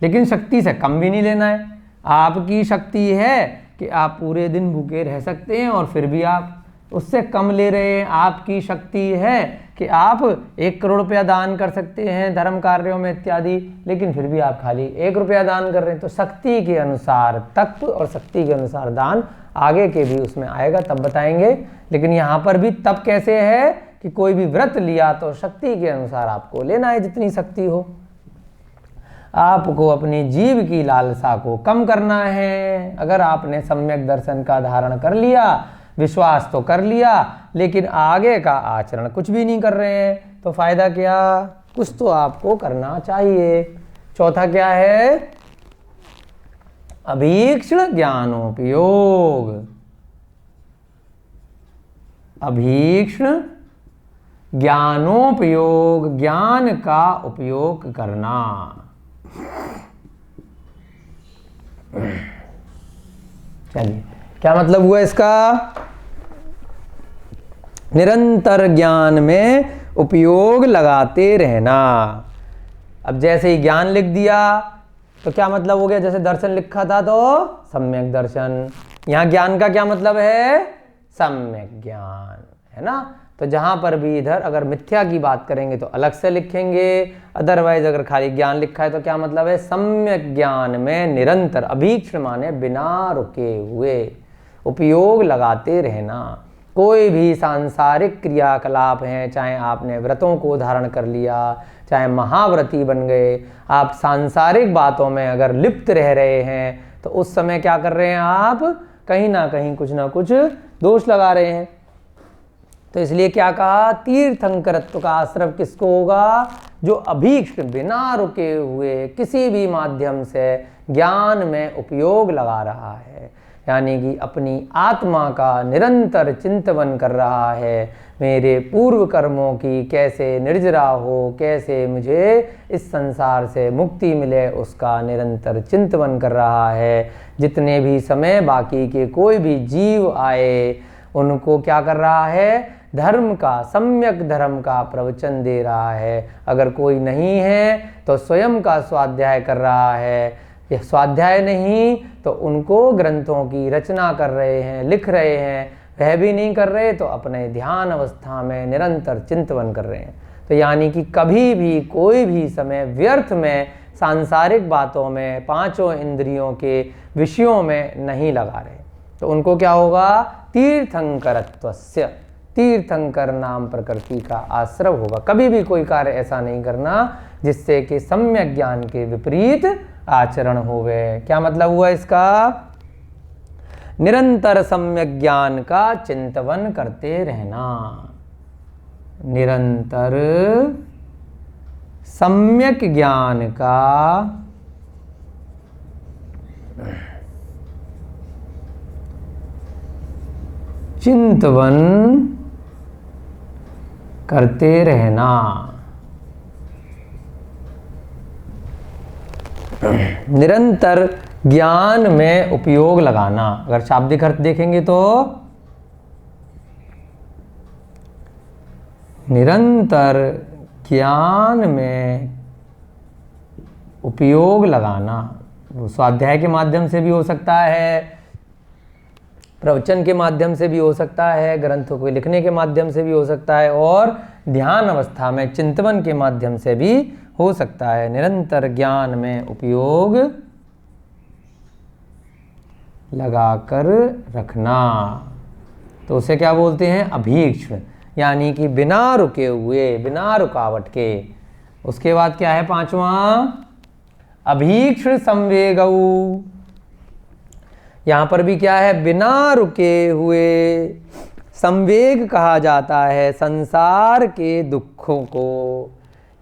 लेकिन शक्ति से कम भी नहीं लेना है। आपकी शक्ति है कि आप पूरे दिन भूखे रह सकते हैं और फिर भी आप उससे कम ले रहे हैं। आपकी शक्ति है कि आप 1 करोड़ रुपया दान कर सकते हैं धर्म कार्यों में इत्यादि, लेकिन फिर भी आप खाली 1 रुपया दान कर रहे हैं। तो शक्ति के अनुसार तत्व और शक्ति के अनुसार दान, आगे के भी उसमें आएगा तब बताएंगे। लेकिन यहाँ पर भी तब कैसे है कि कोई भी व्रत लिया तो शक्ति के अनुसार आपको लेना है जितनी शक्ति हो। आपको अपनी जीव की लालसा को कम करना है। अगर आपने सम्यक दर्शन का धारण कर लिया, विश्वास तो कर लिया, लेकिन आगे का आचरण कुछ भी नहीं कर रहे हैं, तो फायदा क्या? कुछ तो आपको करना चाहिए। चौथा क्या है? अभीक्ष्ण ज्ञानोपयोग। अभीक्ष्ण ज्ञानोपयोग, ज्ञान का उपयोग करना। चलिए, क्या मतलब हुआ इसका? निरंतर ज्ञान में उपयोग लगाते रहना। अब जैसे ही ज्ञान लिख दिया तो क्या मतलब हो गया? जैसे दर्शन लिखा था तो सम्यक दर्शन, यहां ज्ञान का क्या मतलब है? सम्यक ज्ञान, है ना। तो जहां पर भी इधर अगर मिथ्या की बात करेंगे तो अलग से लिखेंगे, अदरवाइज अगर खाली ज्ञान लिखा है तो क्या मतलब है? सम्यक ज्ञान में निरंतर, अभीक्ष्ण माने बिना रुके हुए, उपयोग लगाते रहना। कोई भी सांसारिक क्रियाकलाप हैं, चाहे आपने व्रतों को धारण कर लिया, चाहे महाव्रती बन गए, आप सांसारिक बातों में अगर लिप्त रह रहे हैं तो उस समय क्या कर रहे हैं? आप कहीं ना कहीं कुछ ना कुछ दोष लगा रहे हैं। तो इसलिए क्या कहा? तीर्थंकरत्व का आश्रय किसको होगा? जो अभीक्ष्ण, बिना रुके हुए किसी भी माध्यम से ज्ञान में उपयोग लगा रहा है, यानी कि अपनी आत्मा का निरंतर चिंतन कर रहा है। मेरे पूर्व कर्मों की कैसे निर्जरा हो, कैसे मुझे इस संसार से मुक्ति मिले, उसका निरंतर चिंतन कर रहा है। जितने भी समय बाकी के कोई भी जीव आए उनको क्या कर रहा है? धर्म का, सम्यक धर्म का प्रवचन दे रहा है। अगर कोई नहीं है तो स्वयं का स्वाध्याय कर रहा है, यह स्वाध्याय नहीं तो उनको ग्रंथों की रचना कर रहे हैं, लिख रहे हैं। वह भी नहीं कर रहे तो अपने ध्यान अवस्था में निरंतर चिंतन कर रहे हैं। तो यानी कि कभी भी कोई भी समय व्यर्थ में सांसारिक बातों में, पांचों इंद्रियों के विषयों में नहीं लगा रहे, तो उनको क्या होगा? तीर्थंकरत्वस्य, तीर्थंकर नाम प्रकृति का आश्रय होगा। कभी भी कोई कार्य ऐसा नहीं करना जिससे कि सम्यक ज्ञान के विपरीत आचरण होवे। क्या मतलब हुआ इसका? निरंतर सम्यक ज्ञान का चिंतन करते रहना। निरंतर सम्यक ज्ञान का चिंतन करते रहना। निरंतर ज्ञान में उपयोग लगाना। अगर शाब्दिक अर्थ देखेंगे तो निरंतर ज्ञान में उपयोग लगाना, वो स्वाध्याय के माध्यम से भी हो सकता है, प्रवचन के माध्यम से भी हो सकता है, ग्रंथों को लिखने के माध्यम से भी हो सकता है, और ध्यान अवस्था में चिंतन के माध्यम से भी हो सकता है। निरंतर ज्ञान में उपयोग लगाकर रखना, तो उसे क्या बोलते हैं? अभीक्ष्ण, यानी कि बिना रुके हुए, बिना रुकावट के। उसके बाद क्या है? पांचवा, अभीक्ष्ण संवेगौ। यहां पर भी क्या है? बिना रुके हुए। संवेग कहा जाता है संसार के दुखों को,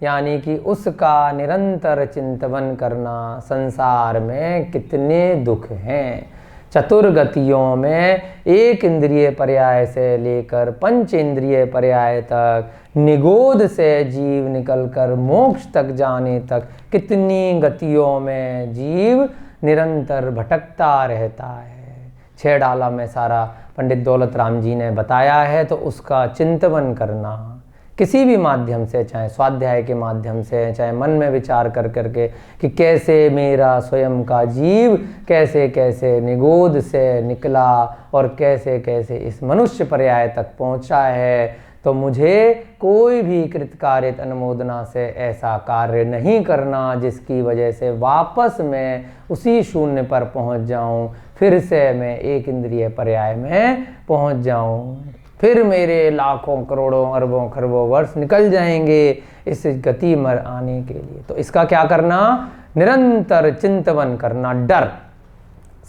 यानी कि उसका निरंतर चिंतन करना। संसार में कितने दुख हैं, चतुर्गतियों में एक इंद्रिय पर्याय से लेकर पंच इंद्रिय पर्याय तक, निगोध से जीव निकलकर मोक्ष तक जाने तक कितनी गतियों में जीव निरंतर भटकता रहता है। 6 डाला में सारा पंडित दौलत राम जी ने बताया है। तो उसका चिंतन करना किसी भी माध्यम से, चाहे स्वाध्याय के माध्यम से, चाहे मन में विचार कर करके कि कैसे मेरा स्वयं का जीव कैसे कैसे निगोद से निकला और कैसे कैसे इस मनुष्य पर्याय तक पहुंचा है, तो मुझे कोई भी कृतकार्यत अनुमोदना से ऐसा कार्य नहीं करना जिसकी वजह से वापस मैं उसी शून्य पर पहुंच जाऊं, फिर से मैं एक इंद्रिय पर्याय में पहुंच जाऊं, फिर मेरे लाखों करोड़ों अरबों खरबों वर्ष निकल जाएंगे इस गति मर आने के लिए। तो इसका क्या करना? निरंतर चिंतन करना, डर,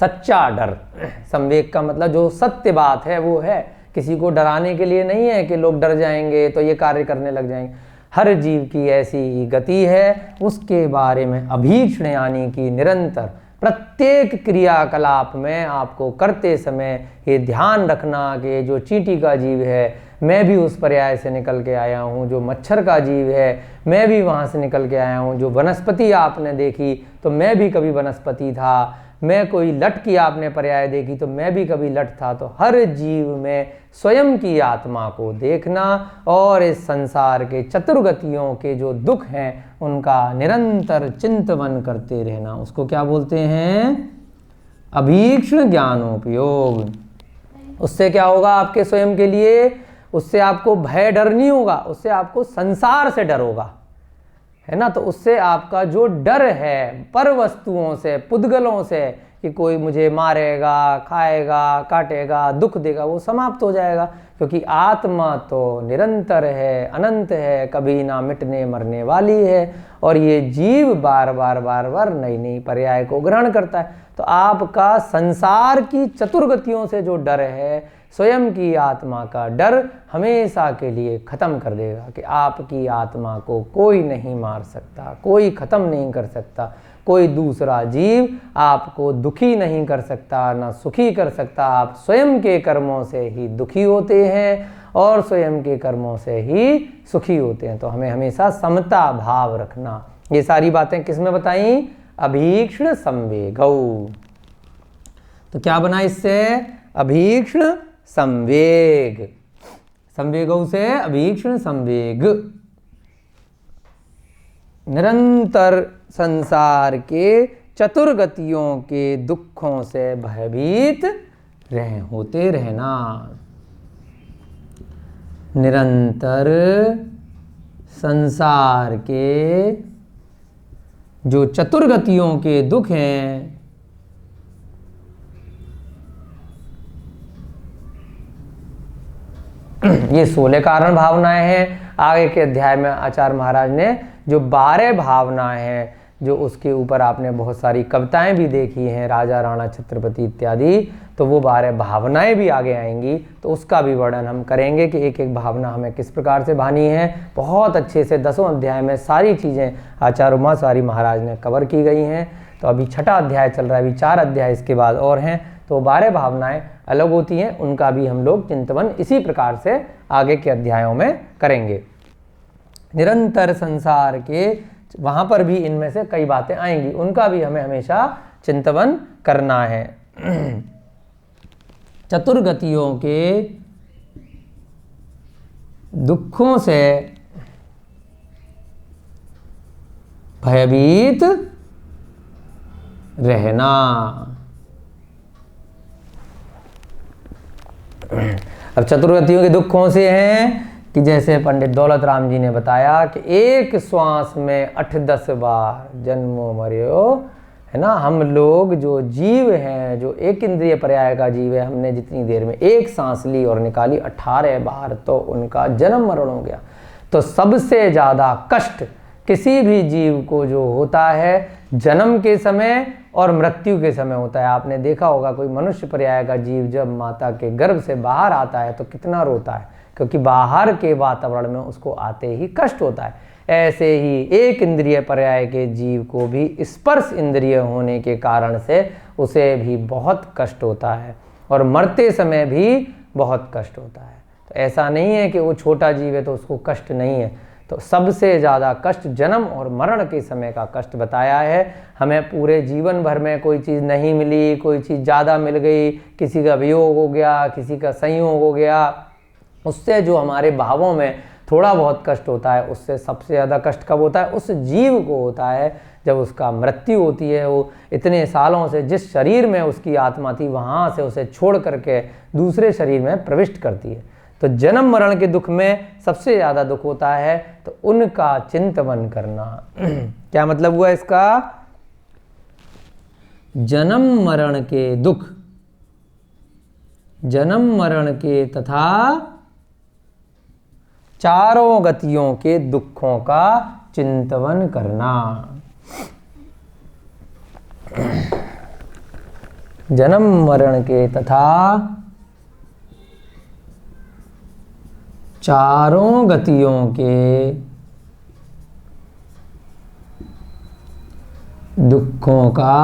सच्चा डर। संवेग का मतलब जो सत्य बात है वो है, किसी को डराने के लिए नहीं है कि लोग डर जाएंगे तो ये कार्य करने लग जाएंगे। हर जीव की ऐसी ही गति है, उसके बारे में अभीक्ष्ण यानी कि निरंतर प्रत्येक क्रियाकलाप में आपको करते समय ये ध्यान रखना कि जो चींटी का जीव है मैं भी उस पर्याय से निकल के आया हूँ, जो मच्छर का जीव है मैं भी वहाँ से निकल के आया हूँ, जो वनस्पति आपने देखी तो मैं भी कभी वनस्पति था, मैं कोई लट की आपने पर्याय देखी तो मैं भी कभी लट था। तो हर जीव में स्वयं की आत्मा को देखना और इस संसार के चतुर्गतियों के जो दुख हैं उनका निरंतर चिंतन करते रहना, उसको क्या बोलते हैं? अभीक्ष्ण ज्ञानोपयोग। उससे क्या होगा आपके स्वयं के लिए? उससे आपको भय डर नहीं होगा, उससे आपको संसार से डर होगा, है ना। तो उससे आपका जो डर है पर वस्तुओं से, पुद्गलों से, कि कोई मुझे मारेगा, खाएगा, काटेगा, दुख देगा, वो समाप्त हो जाएगा। क्योंकि आत्मा तो निरंतर है, अनंत है, कभी ना मिटने मरने वाली है, और ये जीव बार बार नई नई पर्याय को ग्रहण करता है। तो आपका संसार की चतुर्गतियों से जो डर है, स्वयं की आत्मा का डर हमेशा के लिए खत्म कर देगा कि आपकी आत्मा को कोई नहीं मार सकता, कोई खत्म नहीं कर सकता, कोई दूसरा जीव आपको दुखी नहीं कर सकता, ना सुखी कर सकता। आप स्वयं के कर्मों से ही दुखी होते हैं और स्वयं के कर्मों से ही सुखी होते हैं। तो हमें हमेशा समता भाव रखना। ये सारी बातें किसमें बताई? अभीक्ष्ण संवेगौ। तो क्या बना इससे? अभीक्ष्ण संवेग। संवेगौ से अभीक्ष्ण संवेग। निरंतर संसार के चतुर्गतियों के दुखों से भयभीत होते रहना। निरंतर संसार के जो चतुर्गतियों के दुख हैं, ये 16 कारण भावनाएं हैं। आगे के अध्याय में आचार्य महाराज ने जो 12 भावनाएं हैं, जो उसके ऊपर आपने बहुत सारी कविताएं भी देखी हैं, राजा राणा छत्रपति इत्यादि, तो वो 12 भावनाएं भी आगे आएंगी, तो उसका भी वर्णन हम करेंगे कि एक एक भावना हमें किस प्रकार से भानी है। बहुत अच्छे से 10वें अध्याय में सारी चीज़ें आचार्य उमाचार्य महाराज ने कवर की गई हैं। तो अभी 6ठा अध्याय चल रहा है, अभी 4 अध्याय इसके बाद और हैं। तो 12 भावनाएं अलग होती हैं, उनका भी हम लोग चिंतन इसी प्रकार से आगे के अध्यायों में करेंगे। निरंतर संसार के वहाँ पर भी इनमें से कई बातें आएंगी, उनका भी हमें हमेशा चिंतन करना है। चतुर्गतियों के दुखों से भयभीत रहना। अब चतुर्गतियों के दुख कौन से हैं? कि जैसे पंडित दौलत राम जी ने बताया कि एक श्वास में 8-10 बार जन्मो मर्यो, है ना। हम लोग जो जीव हैं, जो एक इंद्रिय पर्याय का जीव है, हमने जितनी देर में एक सांस ली और निकाली 18 बार, तो उनका जन्म मरण हो गया। तो सबसे ज़्यादा कष्ट किसी भी जीव को जो होता है जन्म के समय और मृत्यु के समय होता है। आपने देखा होगा कोई मनुष्य पर्याय का जीव जब माता के गर्भ से बाहर आता है तो कितना रोता है, क्योंकि बाहर के वातावरण में उसको आते ही कष्ट होता है। ऐसे ही एक इंद्रिय पर्याय के जीव को भी स्पर्श इंद्रिय होने के कारण से उसे भी बहुत कष्ट होता है और मरते समय भी बहुत कष्ट होता है। तो ऐसा नहीं है कि वो छोटा जीव है तो उसको कष्ट नहीं है। तो सबसे ज़्यादा कष्ट जन्म और मरण के समय का कष्ट बताया है। हमें पूरे जीवन भर में कोई चीज़ नहीं मिली, कोई चीज़ ज़्यादा मिल गई, किसी का वियोग हो गया, किसी का संयोग हो गया, उससे जो हमारे भावों में थोड़ा बहुत कष्ट होता है, उससे सबसे ज़्यादा कष्ट कब होता है? उस जीव को होता है जब उसका मृत्यु होती है। वो इतने सालों से जिस शरीर में उसकी आत्मा थी वहाँ से उसे छोड़ करके दूसरे शरीर में प्रविष्ट करती है। तो जन्म मरण के दुख में सबसे ज़्यादा दुख होता है, तो उनका चिंतन करना। क्या मतलब हुआ इसका? जन्म मरण के दुख, जन्म मरण के तथा चारों गतियों के दुखों का चिंतन करना। जन्म मरण के तथा चारों गतियों के दुखों का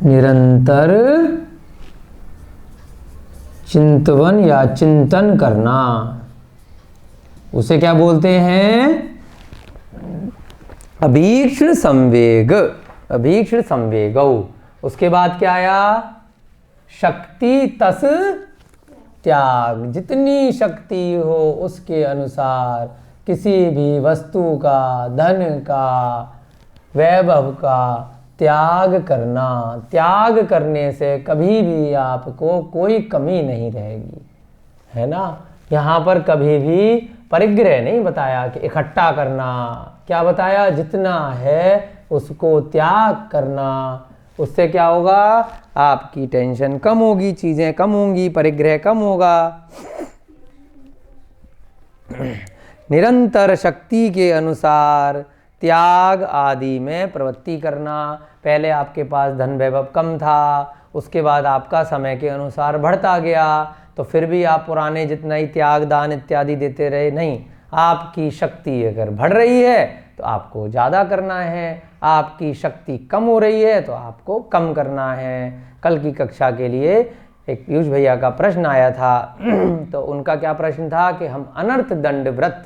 निरंतर चिंतवन या चिंतन करना, उसे क्या बोलते हैं? अभीक्ष्ण संवेग, अभीक्ष्ण संवेगौ। उसके बाद क्या आया? शक्ति तस त्याग, जितनी शक्ति हो उसके अनुसार किसी भी वस्तु का, धन का, वैभव का त्याग करना। त्याग करने से कभी भी आपको कोई कमी नहीं रहेगी, है ना। यहाँ पर कभी भी परिग्रह नहीं बताया कि इकट्ठा करना, क्या बताया? जितना है उसको त्याग करना। उससे क्या होगा? आपकी टेंशन कम होगी, चीज़ें कम होंगी, परिग्रह कम होगा। निरंतर शक्ति के अनुसार त्याग आदि में प्रवृत्ति करना। पहले आपके पास धन वैभव कम था, उसके बाद आपका समय के अनुसार बढ़ता गया, तो फिर भी आप पुराने जितना ही त्याग दान इत्यादि देते रहे, नहीं। आपकी शक्ति अगर बढ़ रही है तो आपको ज़्यादा करना है, आपकी शक्ति कम हो रही है तो आपको कम करना है। कल की कक्षा के लिए एक पीयूष भैया का प्रश्न आया था तो उनका क्या प्रश्न था कि हम अनर्थ दंड व्रत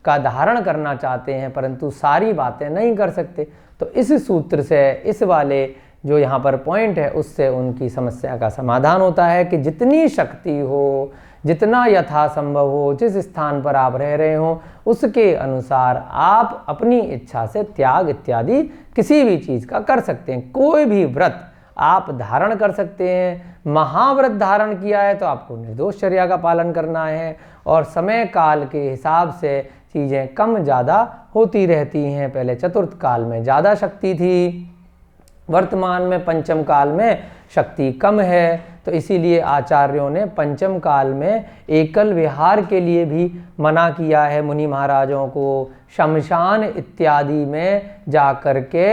का धारण करना चाहते हैं परंतु सारी बातें नहीं कर सकते। तो इस सूत्र से, इस वाले जो यहाँ पर पॉइंट है, उससे उनकी समस्या का समाधान होता है कि जितनी शक्ति हो, जितना यथासंभव हो, जिस स्थान पर आप रह रहे हो उसके अनुसार आप अपनी इच्छा से त्याग इत्यादि किसी भी चीज़ का कर सकते हैं। कोई भी व्रत आप धारण कर सकते हैं। महाव्रत धारण किया है तो आपको निर्दोषचर्या का पालन करना है, और समय काल के हिसाब से चीज़ें कम ज़्यादा होती रहती हैं। पहले चतुर्थ काल में ज़्यादा शक्ति थी, वर्तमान में पंचम काल में शक्ति कम है, तो इसीलिए आचार्यों ने पंचम काल में एकल विहार के लिए भी मना किया है मुनि महाराजों को। शमशान इत्यादि में जा कर के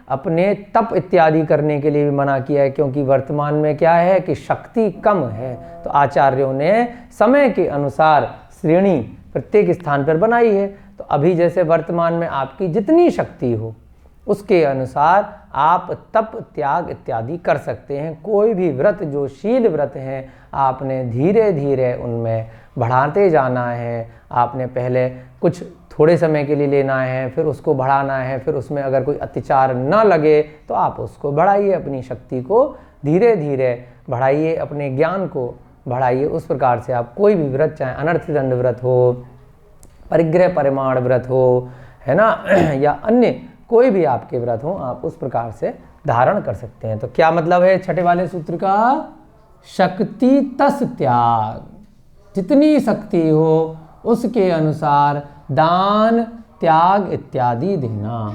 अपने तप इत्यादि करने के लिए भी मना किया है, क्योंकि वर्तमान में क्या है कि शक्ति कम है। तो आचार्यों ने समय के अनुसार श्रेणी प्रत्येक स्थान पर बनाई है। तो अभी जैसे वर्तमान में आपकी जितनी शक्ति हो उसके अनुसार आप तप त्याग इत्यादि कर सकते हैं। कोई भी व्रत जो शील व्रत हैं आपने धीरे धीरे उनमें बढ़ाते जाना है। आपने पहले कुछ थोड़े समय के लिए लेना है, फिर उसको बढ़ाना है, फिर उसमें अगर कोई अत्याचार न लगे तो आप उसको बढ़ाइए, अपनी शक्ति को धीरे धीरे बढ़ाइए, अपने ज्ञान को बढ़ाइए। उस प्रकार से आप कोई भी व्रत, चाहे अनर्थ दंड व्रत हो, परिग्रह परिमाण व्रत हो, है ना, या अन्य कोई भी आपके व्रत हो, आप उस प्रकार से धारण कर सकते हैं। तो क्या मतलब है छठे वाले सूत्र का? शक्ति तस त्याग, जितनी शक्ति हो उसके अनुसार दान त्याग इत्यादि देना।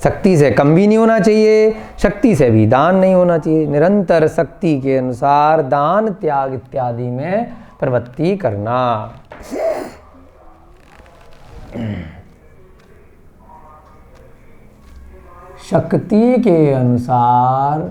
शक्ति से कम भी नहीं होना चाहिए, शक्ति से भी दान नहीं होना चाहिए। निरंतर शक्ति के अनुसार दान त्याग इत्यादि में प्रवृत्ति करना। शक्ति के अनुसार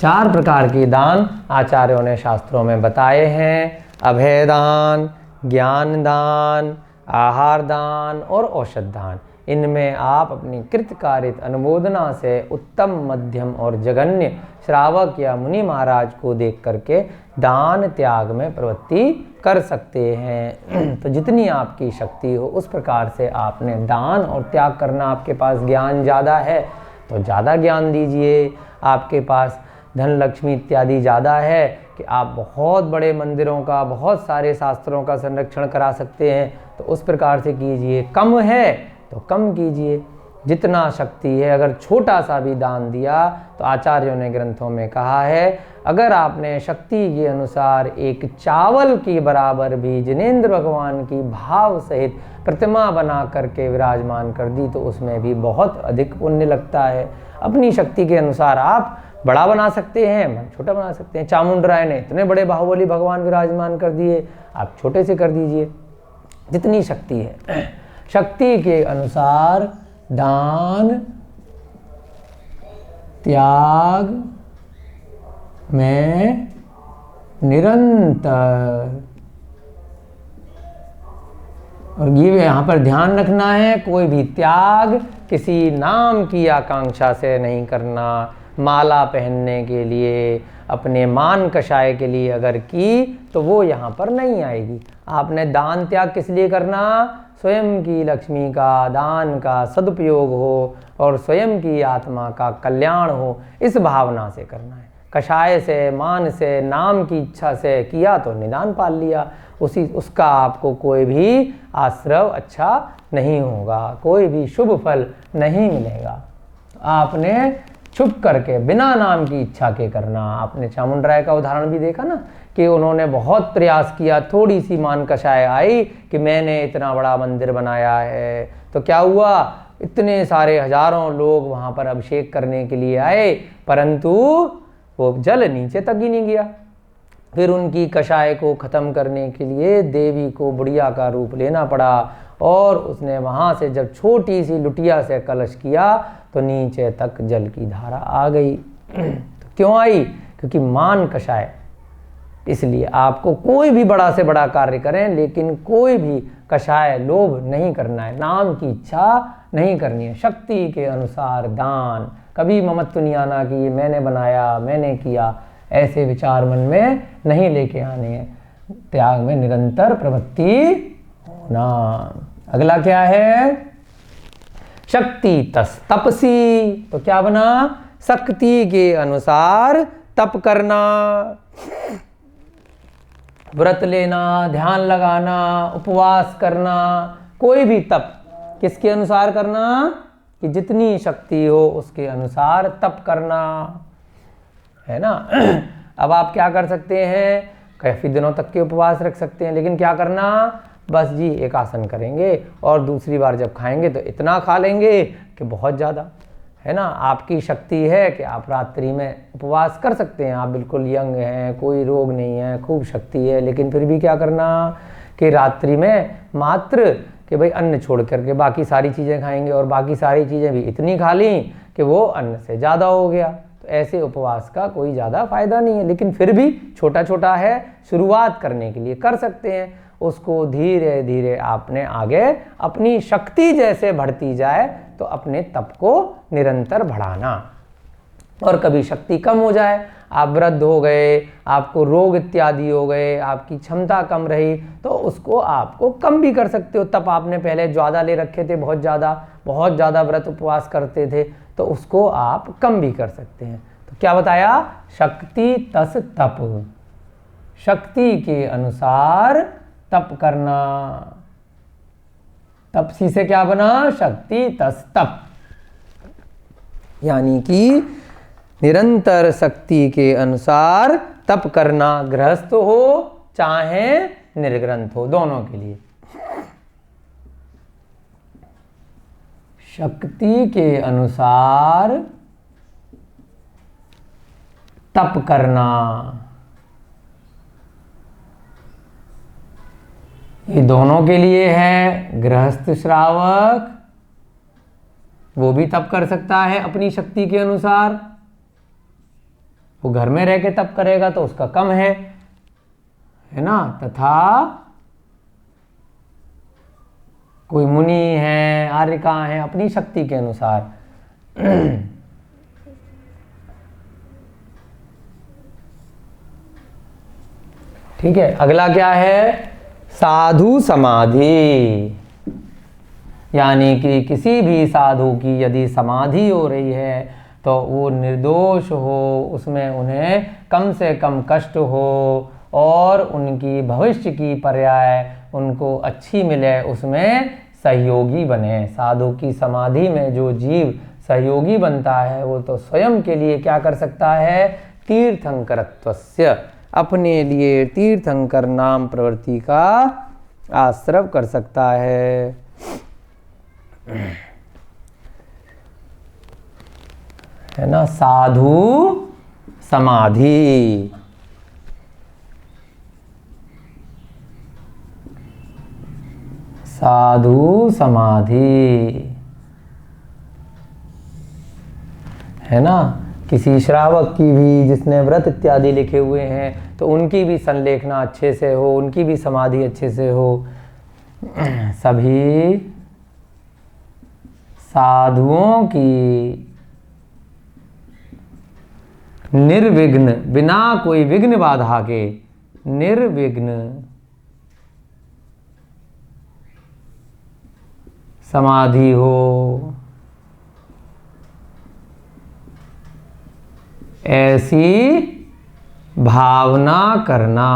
4 प्रकार के दान आचार्यों ने शास्त्रों में बताए हैं। अभय दान, ज्ञान दान, आहार दान और औषध दान। इनमें आप अपनी कृतकारित अनुमोदना से उत्तम, मध्यम और जघन्य श्रावक या मुनि महाराज को देख करके दान त्याग में प्रवृत्ति कर सकते हैं। तो जितनी आपकी शक्ति हो उस प्रकार से आपने दान और त्याग करना। आपके पास ज्ञान ज़्यादा है तो ज़्यादा ज्ञान दीजिए, आपके पास धन लक्ष्मी इत्यादि ज़्यादा है कि आप बहुत बड़े मंदिरों का, बहुत सारे शास्त्रों का संरक्षण करा सकते हैं तो उस प्रकार से कीजिए। कम है तो कम कीजिए, जितना शक्ति है। अगर छोटा सा भी दान दिया तो आचार्यों ने ग्रंथों में कहा है, अगर आपने शक्ति के अनुसार एक चावल के बराबर भी जिनेंद्र भगवान की भाव सहित प्रतिमा बना करके विराजमान कर दी तो उसमें भी बहुत अधिक पुण्य लगता है। अपनी शक्ति के अनुसार आप बड़ा बना सकते हैं, मन छोटा बना सकते हैं। चामुंडराय ने इतने बड़े बाहुबली भगवान विराजमान कर दिए, आप छोटे से कर दीजिए। जितनी शक्ति है, शक्ति के अनुसार दान त्याग में निरंतर, और ये यहाँ पर ध्यान रखना है, कोई भी त्याग किसी नाम की आकांक्षा से नहीं करना। माला पहनने के लिए, अपने मान कषाय के लिए अगर की तो वो यहाँ पर नहीं आएगी। आपने दान त्याग किस लिए करना? स्वयं की लक्ष्मी का, दान का सदुपयोग हो और स्वयं की आत्मा का कल्याण हो, इस भावना से करना है। कषाय से, मान से, नाम की इच्छा से किया तो निदान पाल लिया, उसका आपको कोई भी आश्रव अच्छा नहीं होगा, कोई भी शुभ फल नहीं मिलेगा। आपने छुप करके बिना नाम की इच्छा के करना। आपने चामुंडराय का उदाहरण भी देखा ना कि उन्होंने बहुत प्रयास किया, थोड़ी सी मान कषाय आई कि मैंने इतना बड़ा मंदिर बनाया है, तो क्या हुआ, इतने सारे हजारों लोग वहाँ पर अभिषेक करने के लिए आए, परंतु वो जल नीचे तक ही नहीं गया। फिर उनकी कषाय को ख़त्म करने के लिए देवी को बुढ़िया का रूप लेना पड़ा, और उसने वहाँ से जब छोटी सी लुटिया से कलश किया तो नीचे तक जल की धारा आ गई। तो क्यों आई? क्योंकि मान कषाय। इसलिए आपको कोई भी बड़ा से बड़ा कार्य करें, लेकिन कोई भी कषाय लोभ नहीं करना है, नाम की इच्छा नहीं करनी है। शक्ति के अनुसार दान, कभी ममत्व नहीं आना कि ये मैंने बनाया, मैंने किया, ऐसे विचार मन में नहीं लेके आने हैं। त्याग में निरंतर प्रवृत्ति होना। अगला क्या है? शक्ति तस तपसी। तो क्या बना? शक्ति के अनुसार तप करना, व्रत लेना, ध्यान लगाना, उपवास करना, कोई भी तप किसके अनुसार करना? कि जितनी शक्ति हो उसके अनुसार तप करना, है ना। अब आप क्या कर सकते हैं? काफ़ी दिनों तक के उपवास रख सकते हैं, लेकिन क्या करना? बस जी एक आसन करेंगे और दूसरी बार जब खाएंगे तो इतना खा लेंगे कि बहुत ज़्यादा, है ना। आपकी शक्ति है कि आप रात्रि में उपवास कर सकते हैं, आप बिल्कुल यंग हैं, कोई रोग नहीं है, खूब शक्ति है, लेकिन फिर भी क्या करना कि रात्रि में मात्र कि भाई अन्न छोड़ करके बाकी सारी चीज़ें खाएंगे, और बाकी सारी चीज़ें भी इतनी खा ली कि वो अन्न से ज़्यादा हो गया। तो ऐसे उपवास का कोई ज़्यादा फायदा नहीं है, लेकिन फिर भी छोटा छोटा है, शुरुआत करने के लिए कर सकते हैं। उसको धीरे धीरे आपने आगे अपनी शक्ति जैसे बढ़ती जाए तो अपने तप को निरंतर बढ़ाना। और कभी शक्ति कम हो जाए, आप वृद्ध हो गए, आपको रोग इत्यादि हो गए, आपकी क्षमता कम रही, तो उसको आपको कम भी कर सकते हो। तप आपने पहले ज़्यादा ले रखे थे, बहुत ज़्यादा व्रत उपवास करते थे, तो उसको आप कम भी कर सकते हैं। तो क्या बताया? शक्ति तस तप, शक्ति के अनुसार तप करना। तपसी से क्या बना? शक्ति तस तप, यानी कि निरंतर शक्ति के अनुसार तप करना, गृहस्थ हो चाहे निर्ग्रंथ हो, दोनों के लिए। शक्ति के अनुसार तप करना, ये दोनों के लिए है। गृहस्थ श्रावक वो भी तप कर सकता है अपनी शक्ति के अनुसार, वो घर में रह के तप करेगा तो उसका कम है ना। तथा कोई मुनि है, आर्यिका है, अपनी शक्ति के अनुसार। ठीक है, अगला क्या है? साधु समाधि, यानी कि किसी भी साधु की यदि समाधि हो रही है तो वो निर्दोष हो, उसमें उन्हें कम से कम कष्ट हो और उनकी भविष्य की पर्याय उनको अच्छी मिले, उसमें सहयोगी बने। साधु की समाधि में जो जीव सहयोगी बनता है वो तो स्वयं के लिए क्या कर सकता है? तीर्थंकरत्वस्य, अपने लिए तीर्थंकर नाम प्रवृत्ति का आश्रव कर सकता है। है ना। साधु समाधि। साधु समाधि है ना। किसी श्रावक की भी जिसने व्रत इत्यादि लिखे हुए हैं तो उनकी भी संलेखना अच्छे से हो, उनकी भी समाधि अच्छे से हो। सभी साधुओं की निर्विघ्न, बिना कोई विघ्न बाधा के, निर्विघ्न समाधि हो, ऐसी भावना करना।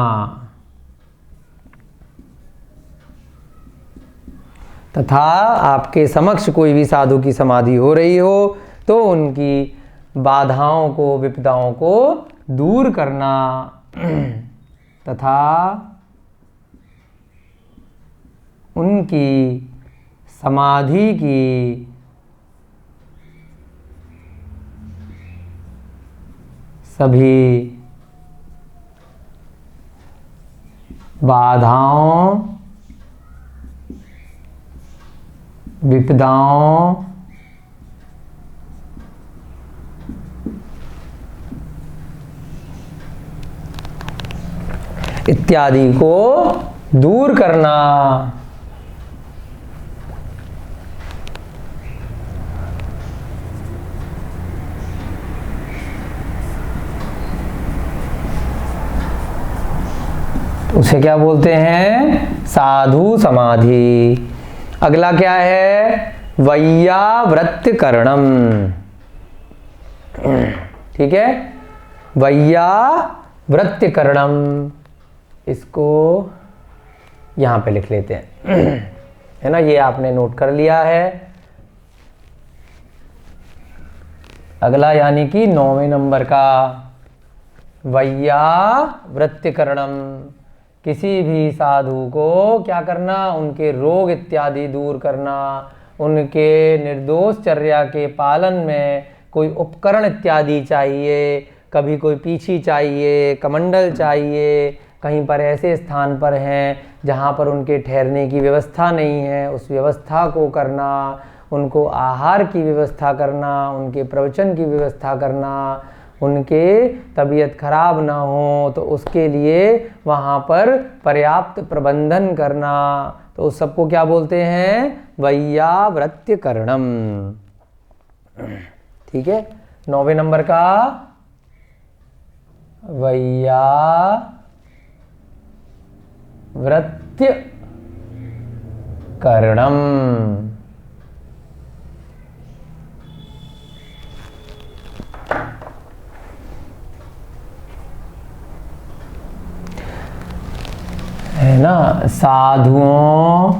तथा आपके समक्ष कोई भी साधु की समाधि हो रही हो तो उनकी बाधाओं को, विपदाओं को दूर करना तथा उनकी समाधि की सभी बाधाओं, विपदाओं इत्यादि को दूर करना। उसे क्या बोलते हैं? साधु समाधि। अगला क्या है? वैयावृत्तिकरणम। ठीक है, वैयावृत्तिकरणम, इसको यहां पे लिख लेते हैं है ना। ये आपने नोट कर लिया है। अगला यानी कि 9वें नंबर का वैयावृत्तिकरणम। किसी भी साधु को क्या करना? उनके रोग इत्यादि दूर करना, उनके निर्दोष चर्या के पालन में कोई उपकरण इत्यादि चाहिए, कभी कोई पीछी चाहिए, कमंडल चाहिए, कहीं पर ऐसे स्थान पर हैं जहाँ पर उनके ठहरने की व्यवस्था नहीं है, उस व्यवस्था को करना, उनको आहार की व्यवस्था करना, उनके प्रवचन की व्यवस्था करना, उनके तबीयत खराब ना हो तो उसके लिए वहाँ पर पर्याप्त प्रबंधन करना। तो उस सबको क्या बोलते हैं? वैयावृत्तिकरणम। ठीक है, 9वें नंबर का वैयावृत्तिकरणम। है ना। साधुओं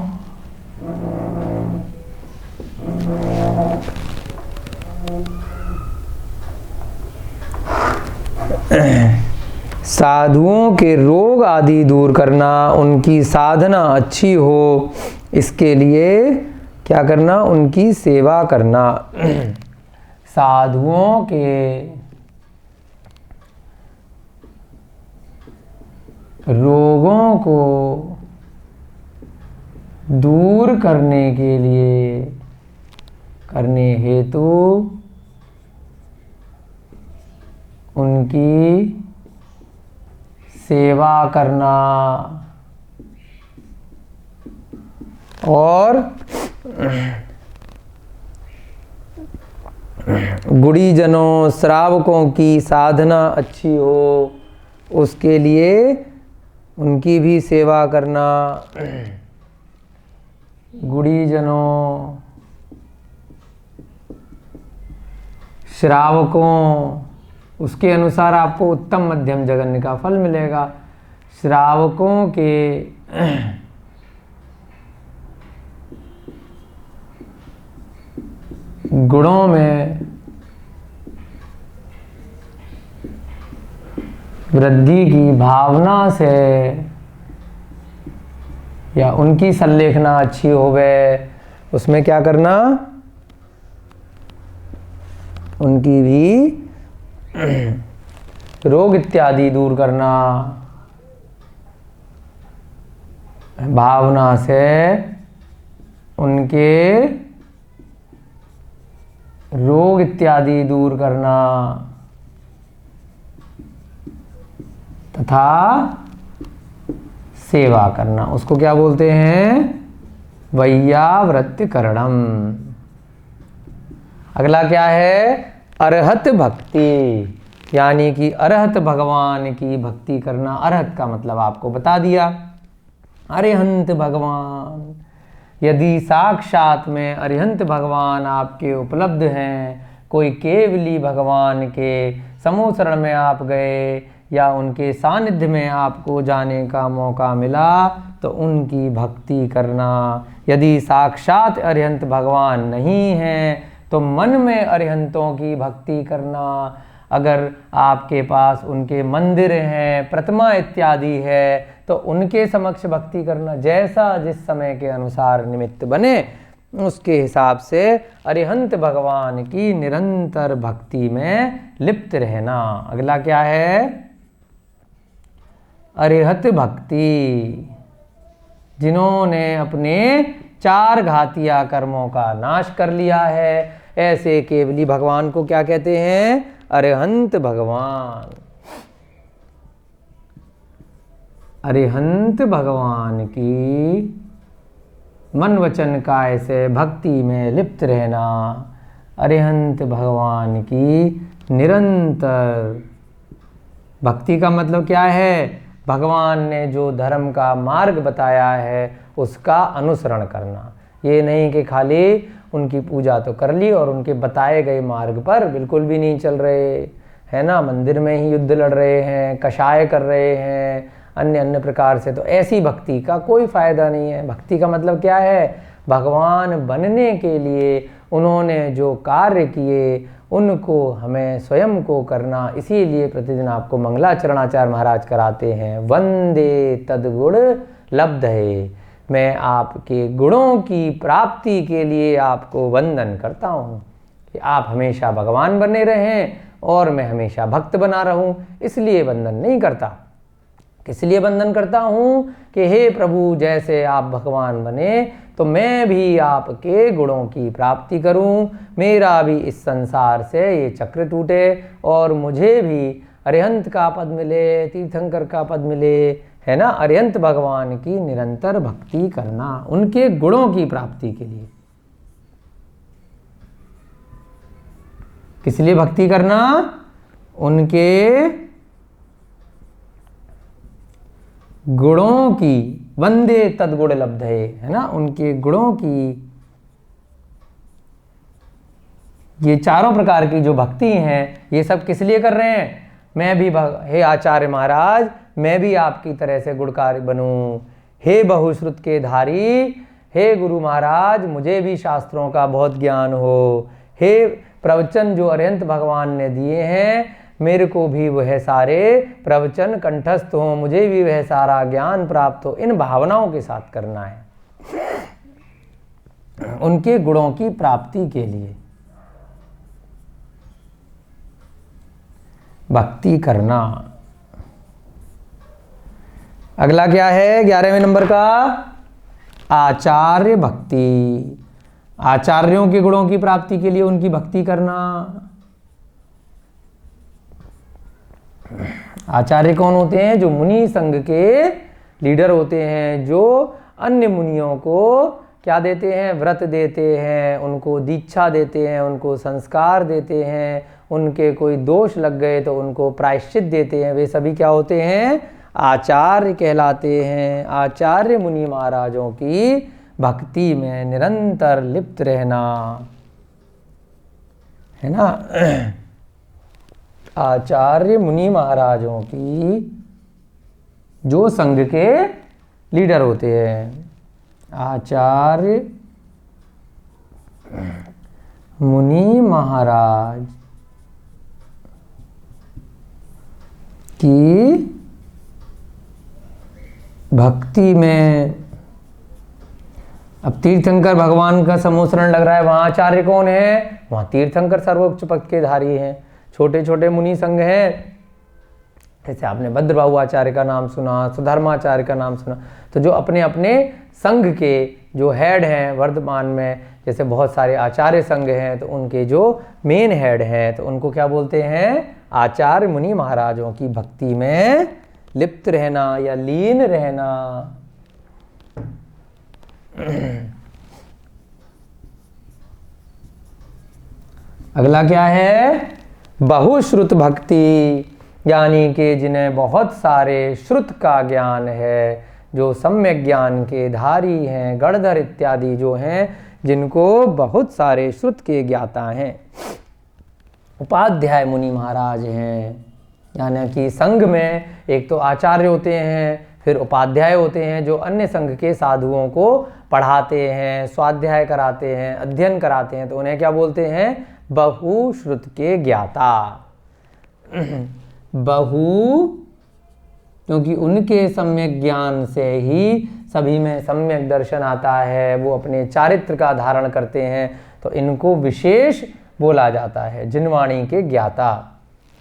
साधुओं के रोग आदि दूर करना, उनकी साधना अच्छी हो, इसके लिए क्या करना? उनकी सेवा करना। साधुओं के रोगों को दूर करने के लिए, करने हेतु उनकी सेवा करना और गुणीजनों, श्रावकों की साधना अच्छी हो, उसके लिए उनकी भी सेवा करना। गुणीजनों, श्रावकों, उसके अनुसार आपको उत्तम मध्यम जघन्य का फल मिलेगा। श्रावकों के गुणों में वृद्धि की भावना से या उनकी संलेखना अच्छी होवे, उसमें क्या करना? उनकी भी रोग इत्यादि दूर करना, भावना से उनके रोग इत्यादि दूर करना तथा सेवा करना, उसको क्या बोलते हैं? वैयावृत्य करणम। अगला क्या है? अरहत भक्ति, यानी कि अरहत भगवान की भक्ति करना। अरहत का मतलब आपको बता दिया, अरिहंत भगवान। यदि साक्षात में अरिहंत भगवान आपके उपलब्ध हैं, कोई केवली भगवान के समूह शरण में आप गए या उनके सानिध्य में आपको जाने का मौका मिला तो उनकी भक्ति करना। यदि साक्षात अरिहंत भगवान नहीं हैं तो मन में अरिहंतों की भक्ति करना। अगर आपके पास उनके मंदिर हैं, प्रतिमा इत्यादि है, तो उनके समक्ष भक्ति करना। जैसा जिस समय के अनुसार निमित्त बने उसके हिसाब से अरिहंत भगवान की निरंतर भक्ति में लिप्त रहना। अगला क्या है? अरिहत भक्ति, जिन्होंने अपने 4 घातिया कर्मों का नाश कर लिया है, ऐसे केवली भगवान को क्या कहते हैं? अरिहंत भगवान। अरिहंत भगवान की मन वचन काय से भक्ति में लिप्त रहना। अरिहंत भगवान की निरंतर भक्ति का मतलब क्या है? भगवान ने जो धर्म का मार्ग बताया है उसका अनुसरण करना। ये नहीं कि खाली उनकी पूजा तो कर ली और उनके बताए गए मार्ग पर बिल्कुल भी नहीं चल रहे, है ना, मंदिर में ही युद्ध लड़ रहे हैं, कषाय कर रहे हैं, अन्य अन्य प्रकार से, तो ऐसी भक्ति का कोई फायदा नहीं है। भक्ति का मतलब क्या है? भगवान बनने के लिए उन्होंने जो कार्य किए उनको हमें स्वयं को करना। इसीलिए प्रतिदिन आपको मंगलाचरणाचार्य महाराज कराते हैं, वंदे तद्गुण लब्धये। मैं आपके गुणों की प्राप्ति के लिए आपको वंदन करता हूँ कि आप हमेशा भगवान बने रहें और मैं हमेशा भक्त बना रहूँ, इसलिए वंदन नहीं करता। किस लिए वंदन करता हूँ? कि हे प्रभु, जैसे आप भगवान बने तो मैं भी आपके गुणों की प्राप्ति करूं, मेरा भी इस संसार से ये चक्र टूटे और मुझे भी अरिहंत का पद मिले, तीर्थंकर का पद मिले, है ना। अरिहंत भगवान की निरंतर भक्ति करना, उनके गुणों की प्राप्ति के लिए। किस लिए भक्ति करना? उनके गुणों की, वंदे तद्गुण लब्धये, है ना, उनके गुणों की। ये चारों प्रकार की जो भक्ति हैं ये सब किस लिए कर रहे हैं? मैं भी हे आचार्य महाराज, मैं भी आपकी तरह से गुणकारी बनूं। हे बहुश्रुत के धारी, हे गुरु महाराज, मुझे भी शास्त्रों का बहुत ज्ञान हो। हे प्रवचन जो अरिहंत भगवान ने दिए हैं, मेरे को भी वह सारे प्रवचन कंठस्थ हो, मुझे भी वह सारा ज्ञान प्राप्त हो। इन भावनाओं के साथ करना है, उनके गुणों की प्राप्ति के लिए भक्ति करना। अगला क्या है? 11वें नंबर का आचार्य भक्ति। आचार्यों के गुणों की प्राप्ति के लिए उनकी भक्ति करना। आचार्य कौन होते हैं? जो मुनि संघ के लीडर होते हैं, जो अन्य मुनियों को क्या देते हैं? व्रत देते हैं, उनको दीक्षा देते हैं, उनको संस्कार देते हैं, उनके कोई दोष लग गए तो उनको प्रायश्चित देते हैं। वे सभी क्या होते हैं? आचार्य कहलाते हैं। आचार्य मुनि महाराजों की भक्ति में निरंतर लिप्त रहना, है ना। आचार्य मुनि महाराजों की, जो संघ के लीडर होते हैं, आचार्य मुनि महाराज की भक्ति में। अब तीर्थंकर भगवान का समोसरण लग रहा है, वहाँ आचार्य कौन है? वहाँ तीर्थंकर सर्वोच्च पद के धारी हैं। छोटे छोटे मुनि संघ हैं, जैसे आपने भद्रबाहु आचार्य का नाम सुना, सुधर्माचार्य का नाम सुना। तो जो अपने अपने संघ के जो हेड हैं वर्तमान में, जैसे बहुत सारे आचार्य संघ हैं, तो उनके जो मेन हेड हैं तो उनको क्या बोलते हैं? आचार्य मुनि महाराजों की भक्ति में लिप्त रहना या लीन रहना। अगला क्या है? बहुश्रुत भक्ति, यानी कि जिन्हें बहुत सारे श्रुत का ज्ञान है, जो सम्यक ज्ञान के धारी हैं, गणधर इत्यादि जो हैं, जिनको बहुत सारे श्रुत के ज्ञाता हैं। उपाध्याय मुनि महाराज हैं, यानी कि संघ में एक तो आचार्य होते हैं, फिर उपाध्याय होते हैं जो अन्य संघ के साधुओं को पढ़ाते हैं, स्वाध्याय कराते हैं, अध्ययन कराते हैं, तो उन्हें क्या बोलते हैं? बहुश्रुत के ज्ञाता। बहु, क्योंकि उनके सम्यक ज्ञान से ही सभी में सम्यक दर्शन आता है, वो अपने चारित्र का धारण करते हैं, तो इनको विशेष बोला जाता है जिनवाणी के ज्ञाता।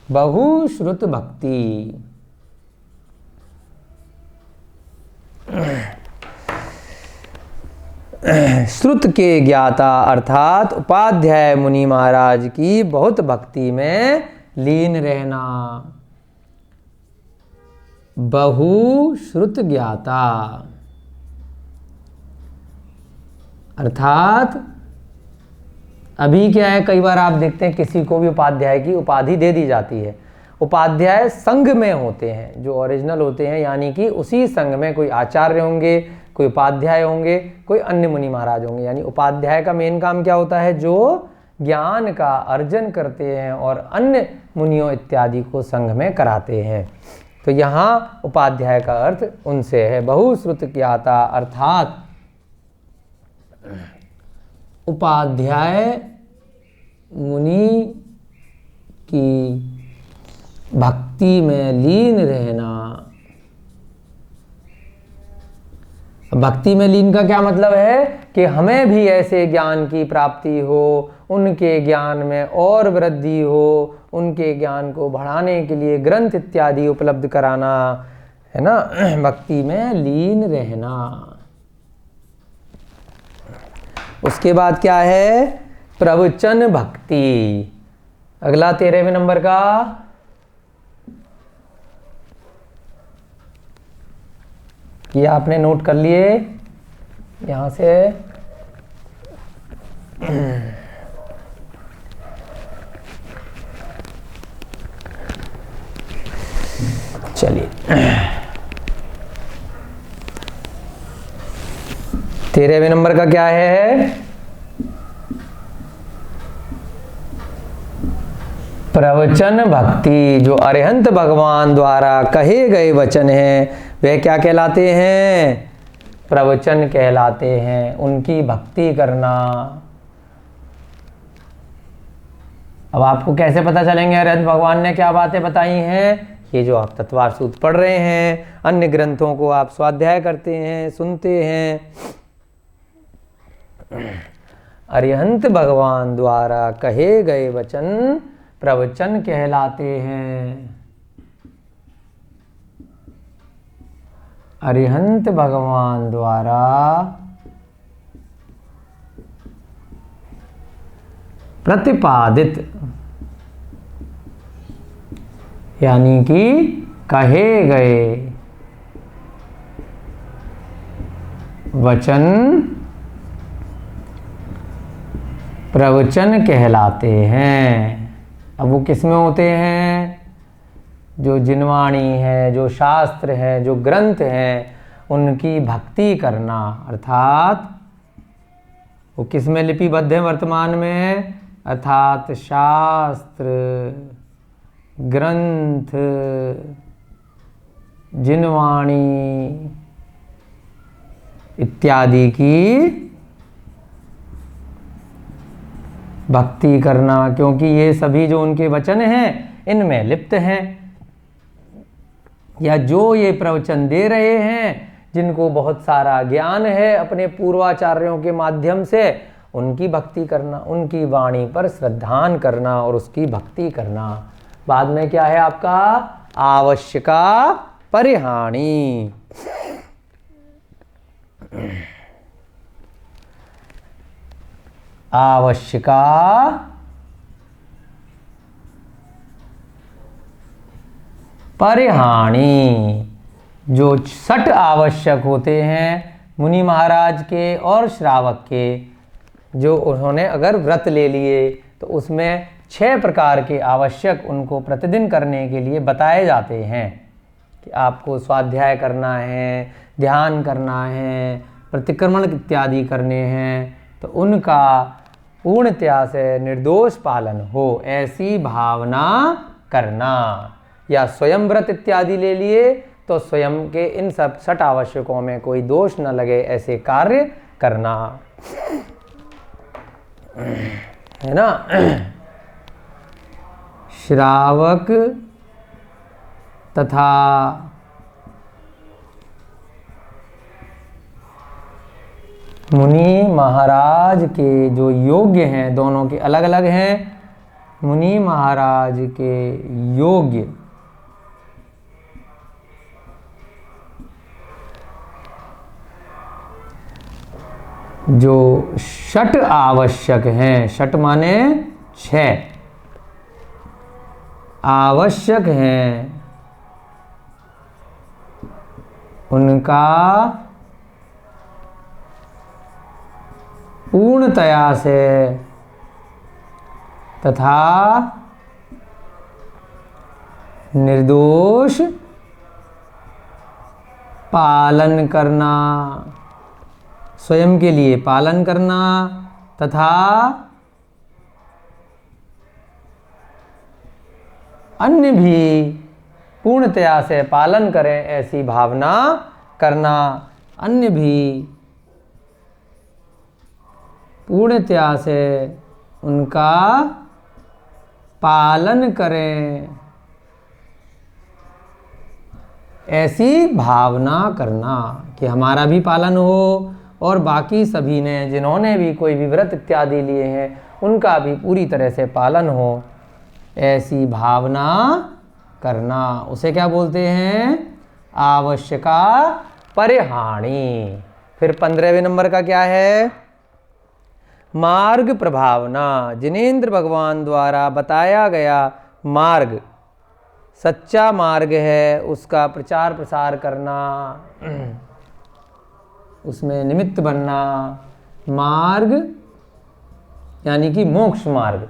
बहुश्रुत भक्ति। श्रुत के ज्ञाता अर्थात उपाध्याय मुनि महाराज की बहुत भक्ति में लीन रहना। बहुश्रुत ज्ञाता अर्थात अभी क्या है, कई बार आप देखते हैं किसी को भी उपाध्याय की उपाधि दे दी जाती है। उपाध्याय संघ में होते हैं जो ओरिजिनल होते हैं, यानी कि उसी संघ में कोई आचार्य होंगे, कोई उपाध्याय होंगे, कोई अन्य मुनि महाराज होंगे। यानी उपाध्याय का मेन काम क्या होता है? जो ज्ञान का अर्जन करते हैं और अन्य मुनियों इत्यादि को संघ में कराते हैं। तो यहाँ उपाध्याय का अर्थ उनसे है। बहुश्रुत ज्ञाता अर्थात उपाध्याय मुनि की भक्ति में लीन रहना। भक्ति में लीन का क्या मतलब है? कि हमें भी ऐसे ज्ञान की प्राप्ति हो, उनके ज्ञान में और वृद्धि हो, उनके ज्ञान को बढ़ाने के लिए ग्रंथ इत्यादि उपलब्ध कराना, है ना। भक्ति में लीन रहना। उसके बाद क्या है? प्रवचन भक्ति। अगला 13वें नंबर का ये आपने नोट कर लिए यहां से। चलिए 13वें नंबर का क्या है? प्रवचन भक्ति। जो अरिहंत भगवान द्वारा कहे गए वचन हैं वे क्या कहलाते हैं? प्रवचन कहलाते हैं। उनकी भक्ति करना। अब आपको कैसे पता चलेंगे अरिहंत भगवान ने क्या बातें बताई हैं? ये जो आप तत्वार सूत्र पढ़ रहे हैं, अन्य ग्रंथों को आप स्वाध्याय करते हैं, सुनते हैं। अरिहंत भगवान द्वारा कहे गए वचन प्रवचन कहलाते हैं। अरिहंत भगवान द्वारा प्रतिपादित, यानी कि कहे गए वचन प्रवचन कहलाते हैं। अब वो किस में होते हैं? जो जिनवाणी है, जो शास्त्र है, जो ग्रंथ हैं, उनकी भक्ति करना। अर्थात वो किस में लिपिबद्ध है वर्तमान में? अर्थात शास्त्र, ग्रंथ, जिनवाणी इत्यादि की भक्ति करना, क्योंकि ये सभी जो उनके वचन हैं इनमें लिप्त हैं, या जो ये प्रवचन दे रहे हैं जिनको बहुत सारा ज्ञान है अपने पूर्वाचार्यों के माध्यम से, उनकी भक्ति करना, उनकी वाणी पर श्रद्धान करना और उसकी भक्ति करना। बाद में क्या है आपका? आवश्यका परिहानी। आवश्यका परिहानी। जो 6 आवश्यक होते हैं मुनि महाराज के और श्रावक के, जो उन्होंने अगर व्रत ले लिए तो उसमें 6 प्रकार के आवश्यक उनको प्रतिदिन करने के लिए बताए जाते हैं कि आपको स्वाध्याय करना है, ध्यान करना है, प्रतिक्रमण इत्यादि करने हैं, तो उनका पूर्णतया से निर्दोष पालन हो ऐसी भावना करना। या स्वयं व्रत इत्यादि ले लिए तो स्वयं के इन सब 6 आवश्यकों में कोई दोष न लगे ऐसे कार्य करना, है ना। श्रावक तथा मुनि महाराज के जो योग्य हैं, दोनों के अलग अलग हैं। मुनि महाराज के योग्य जो 6 आवश्यक हैं, 6 माने 6 आवश्यक हैं, उनका पूर्णतया से तथा निर्दोष पालन करना, स्वयं के लिए पालन करना तथा अन्य भी पूर्णतया से पालन करें ऐसी भावना करना। अन्य भी पूर्णतया से उनका पालन करें ऐसी भावना करना कि हमारा भी पालन हो और बाकी सभी ने जिन्होंने भी कोई भी व्रत इत्यादि लिए हैं उनका भी पूरी तरह से पालन हो ऐसी भावना करना। उसे क्या बोलते हैं? आवश्यका परिहानी। फिर 15वें नंबर का क्या है? मार्ग प्रभावना। जिनेंद्र भगवान द्वारा बताया गया मार्ग सच्चा मार्ग है, उसका प्रचार प्रसार करना, उसमें निमित्त बनना। मार्ग यानी कि मोक्ष मार्ग,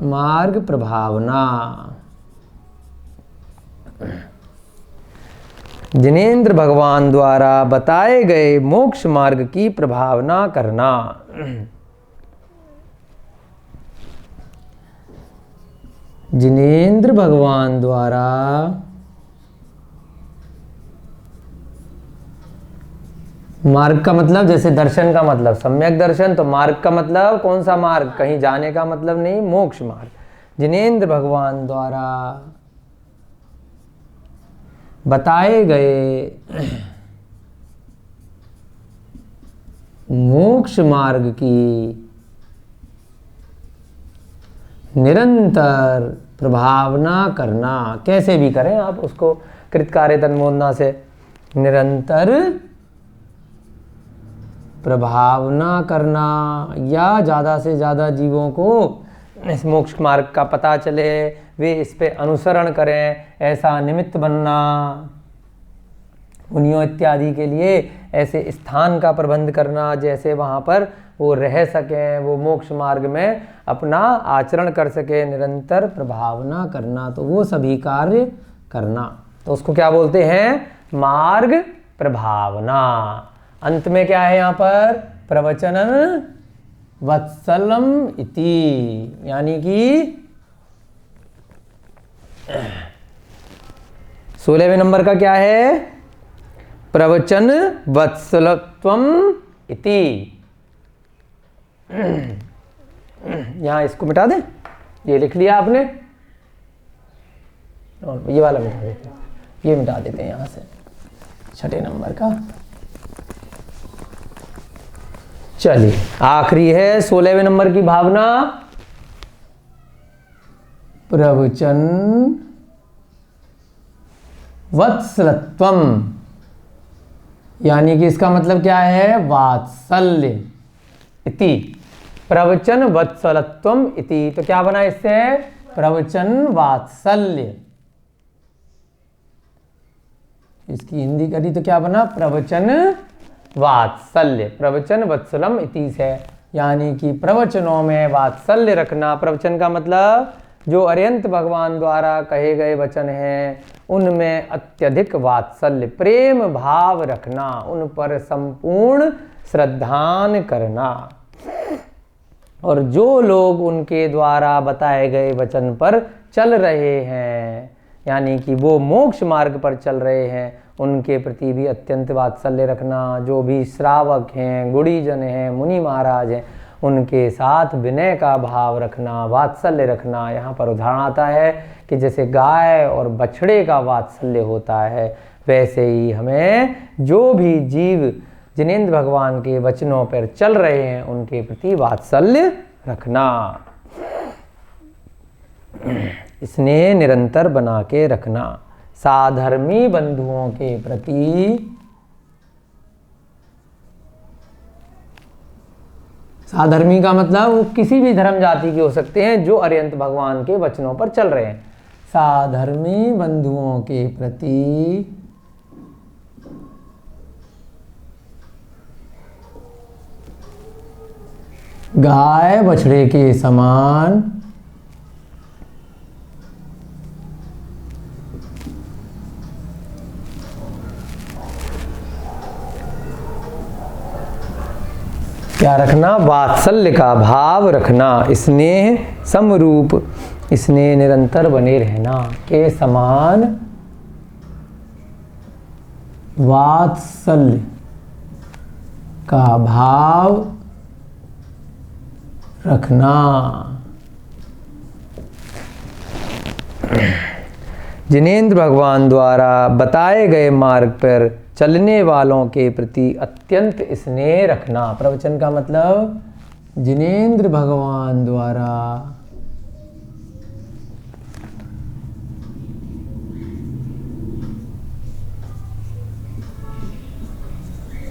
मार्ग प्रभावना। जिनेंद्र भगवान द्वारा बताए गए मोक्ष मार्ग की प्रभावना करना। जिनेंद्र भगवान द्वारा मार्ग का मतलब जैसे दर्शन का मतलब सम्यक दर्शन, तो मार्ग का मतलब कौन सा मार्ग? कहीं जाने का मतलब नहीं, मोक्ष मार्ग। जिनेंद्र भगवान द्वारा बताए गए मोक्ष मार्ग की निरंतर प्रभावना करना। कैसे भी करें आप उसको कृतकार्य तन्मोदना से। निरंतर प्रभावना करना या ज़्यादा से ज़्यादा जीवों को इस मोक्ष मार्ग का पता चले, वे इस पे अनुसरण करें, ऐसा निमित्त बनना। मुनियों इत्यादि के लिए ऐसे स्थान का प्रबंध करना जैसे वहाँ पर वो रह सकें, वो मोक्ष मार्ग में अपना आचरण कर सके। निरंतर प्रभावना करना, तो वो सभी कार्य करना, तो उसको क्या बोलते हैं? मार्ग प्रभावना। अंत में क्या है यहाँ पर? प्रवचनन वत्सलम इति, यानी कि 16वें नंबर का क्या है? प्रवचन वत्सलत्वम इति। यहाँ इसको मिटा दें, ये लिख लिया आपने, और ये वाला मिटा देते हैं, ये मिटा देते हैं यहाँ से 6ठे नंबर का। चलिए आखिरी है 16वें नंबर की भावना। प्रवचन वत्सलत्वम, यानी कि इसका मतलब क्या है, वात्सल्य इति। प्रवचन वत्सलत्वम इति, तो क्या बना इससे, प्रवचन वात्सल्य। इसकी हिंदी करी तो क्या बना, प्रवचन वात्सल्य। प्रवचन वत्सलम इति से, यानी कि प्रवचनों में वात्सल्य रखना। प्रवचन का मतलब जो अरिहंत भगवान द्वारा कहे गए वचन हैं उनमें अत्यधिक वात्सल्य, प्रेम भाव रखना, उन पर संपूर्ण श्रद्धान करना। और जो लोग उनके द्वारा बताए गए वचन पर चल रहे हैं, यानी कि वो मोक्ष मार्ग पर चल रहे हैं, उनके प्रति भी अत्यंत वात्सल्य रखना। जो भी श्रावक हैं, गुणीजन हैं, मुनि महाराज हैं, उनके साथ विनय का भाव रखना, वात्सल्य रखना। यहाँ पर उदाहरण आता है कि जैसे गाय और बछड़े का वात्सल्य होता है, वैसे ही हमें जो भी जीव जिनेंद्र भगवान के वचनों पर चल रहे हैं उनके प्रति वात्सल्य रखना, स्नेह निरंतर बना के रखना। साधर्मी बंधुओं के प्रति, साधर्मी का मतलब वो किसी भी धर्म जाति के हो सकते हैं जो अरिहंत भगवान के वचनों पर चल रहे हैं। साधर्मी बंधुओं के प्रति गाय बछड़े के समान क्या रखना, वात्सल्य का भाव रखना, स्नेह समरूप, स्नेह निरंतर बने रहना के समान वात्सल्य का भाव रखना। जिनेंद्र भगवान द्वारा बताए गए मार्ग पर चलने वालों के प्रति अत्यंत स्नेह रखना। प्रवचन का मतलब जिनेंद्र भगवान द्वारा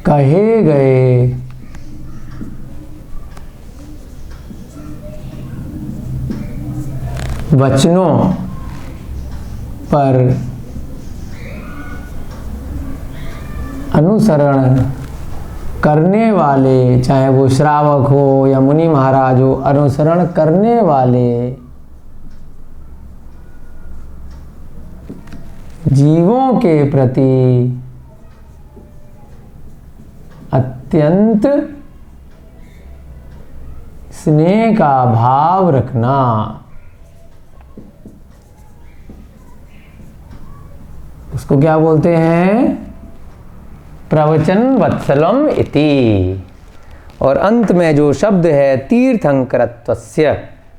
कहे गए वचनों पर अनुसरण करने वाले, चाहे वो श्रावक हो या मुनि महाराज हो, अनुसरण करने वाले जीवों के प्रति अत्यंत स्नेह का भाव रखना। उसको क्या बोलते हैं, प्रवचन वत्सलम इति। और अंत में जो शब्द है तीर्थंकरत्वस्य,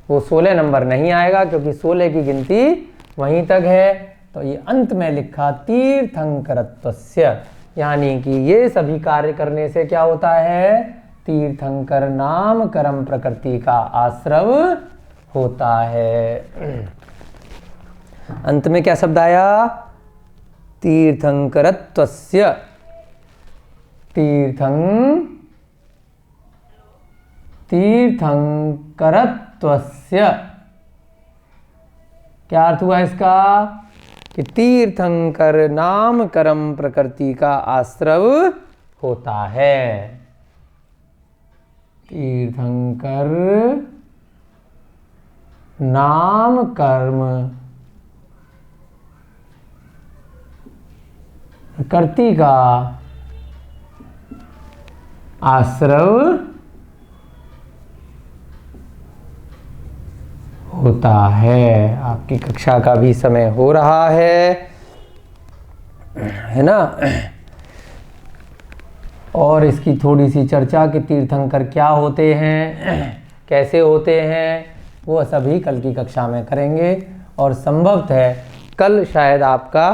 वो 16 नंबर नहीं आएगा क्योंकि 16 की गिनती वहीं तक है। तो ये अंत में लिखा तीर्थंकरत्वस्य, यानी कि ये सभी कार्य करने से क्या होता है, तीर्थंकर नाम कर्म प्रकृति का आश्रव होता है। अंत में क्या शब्द आया, तीर्थंकरत्वस्य। तीर्थंकरत्वस्य क्या अर्थ हुआ इसका, कि तीर्थंकर नाम कर्म प्रकृति का आश्रव होता है। तीर्थंकर नाम कर्म प्रकृति का आश्रव होता है। आपकी कक्षा का भी समय हो रहा है ना। और इसकी थोड़ी सी चर्चा कि तीर्थंकर क्या होते हैं, कैसे होते हैं, वो सभी कल की कक्षा में करेंगे। और संभवतः है कल शायद आपका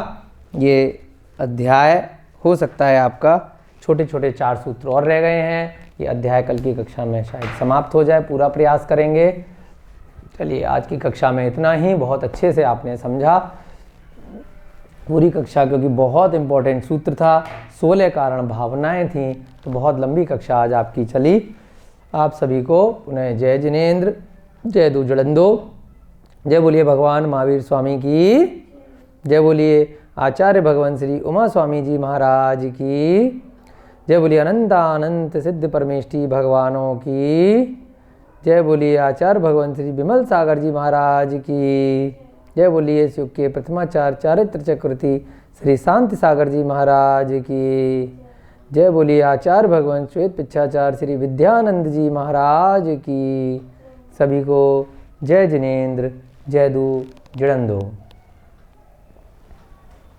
ये अध्याय हो सकता है, आपका छोटे छोटे 4 सूत्र और रह गए हैं, ये अध्याय कल की कक्षा में शायद समाप्त हो जाए, पूरा प्रयास करेंगे। चलिए आज की कक्षा में इतना ही। बहुत अच्छे से आपने समझा। पूरी कक्षा, क्योंकि बहुत इम्पोर्टेंट सूत्र था, 16 कारण भावनाएं थीं, तो बहुत लंबी कक्षा आज आपकी चली। आप सभी को पुनः जय जिनेंद्र, जय दुजड़ंदो, जय बोलिए भगवान महावीर स्वामी की, जय बोलिए आचार्य भगवान श्री उमा स्वामी जी महाराज की, जय बोलिए अनंत सिद्ध परमेष्ठी भगवानों की, जय बोलिए आचार्य भगवान श्री विमल सागर जी महाराज की, जय बोलिए शिव के प्रथमाचार्य चारित्र चक्रवर्ती श्री शांति सागर जी महाराज की, जय बोलिए आचार्य भगवान श्वेत पिच्छाचार्य श्री विद्यानंद जी महाराज की। सभी को जय जिनेंद्र, जय दू जिड़ंदो।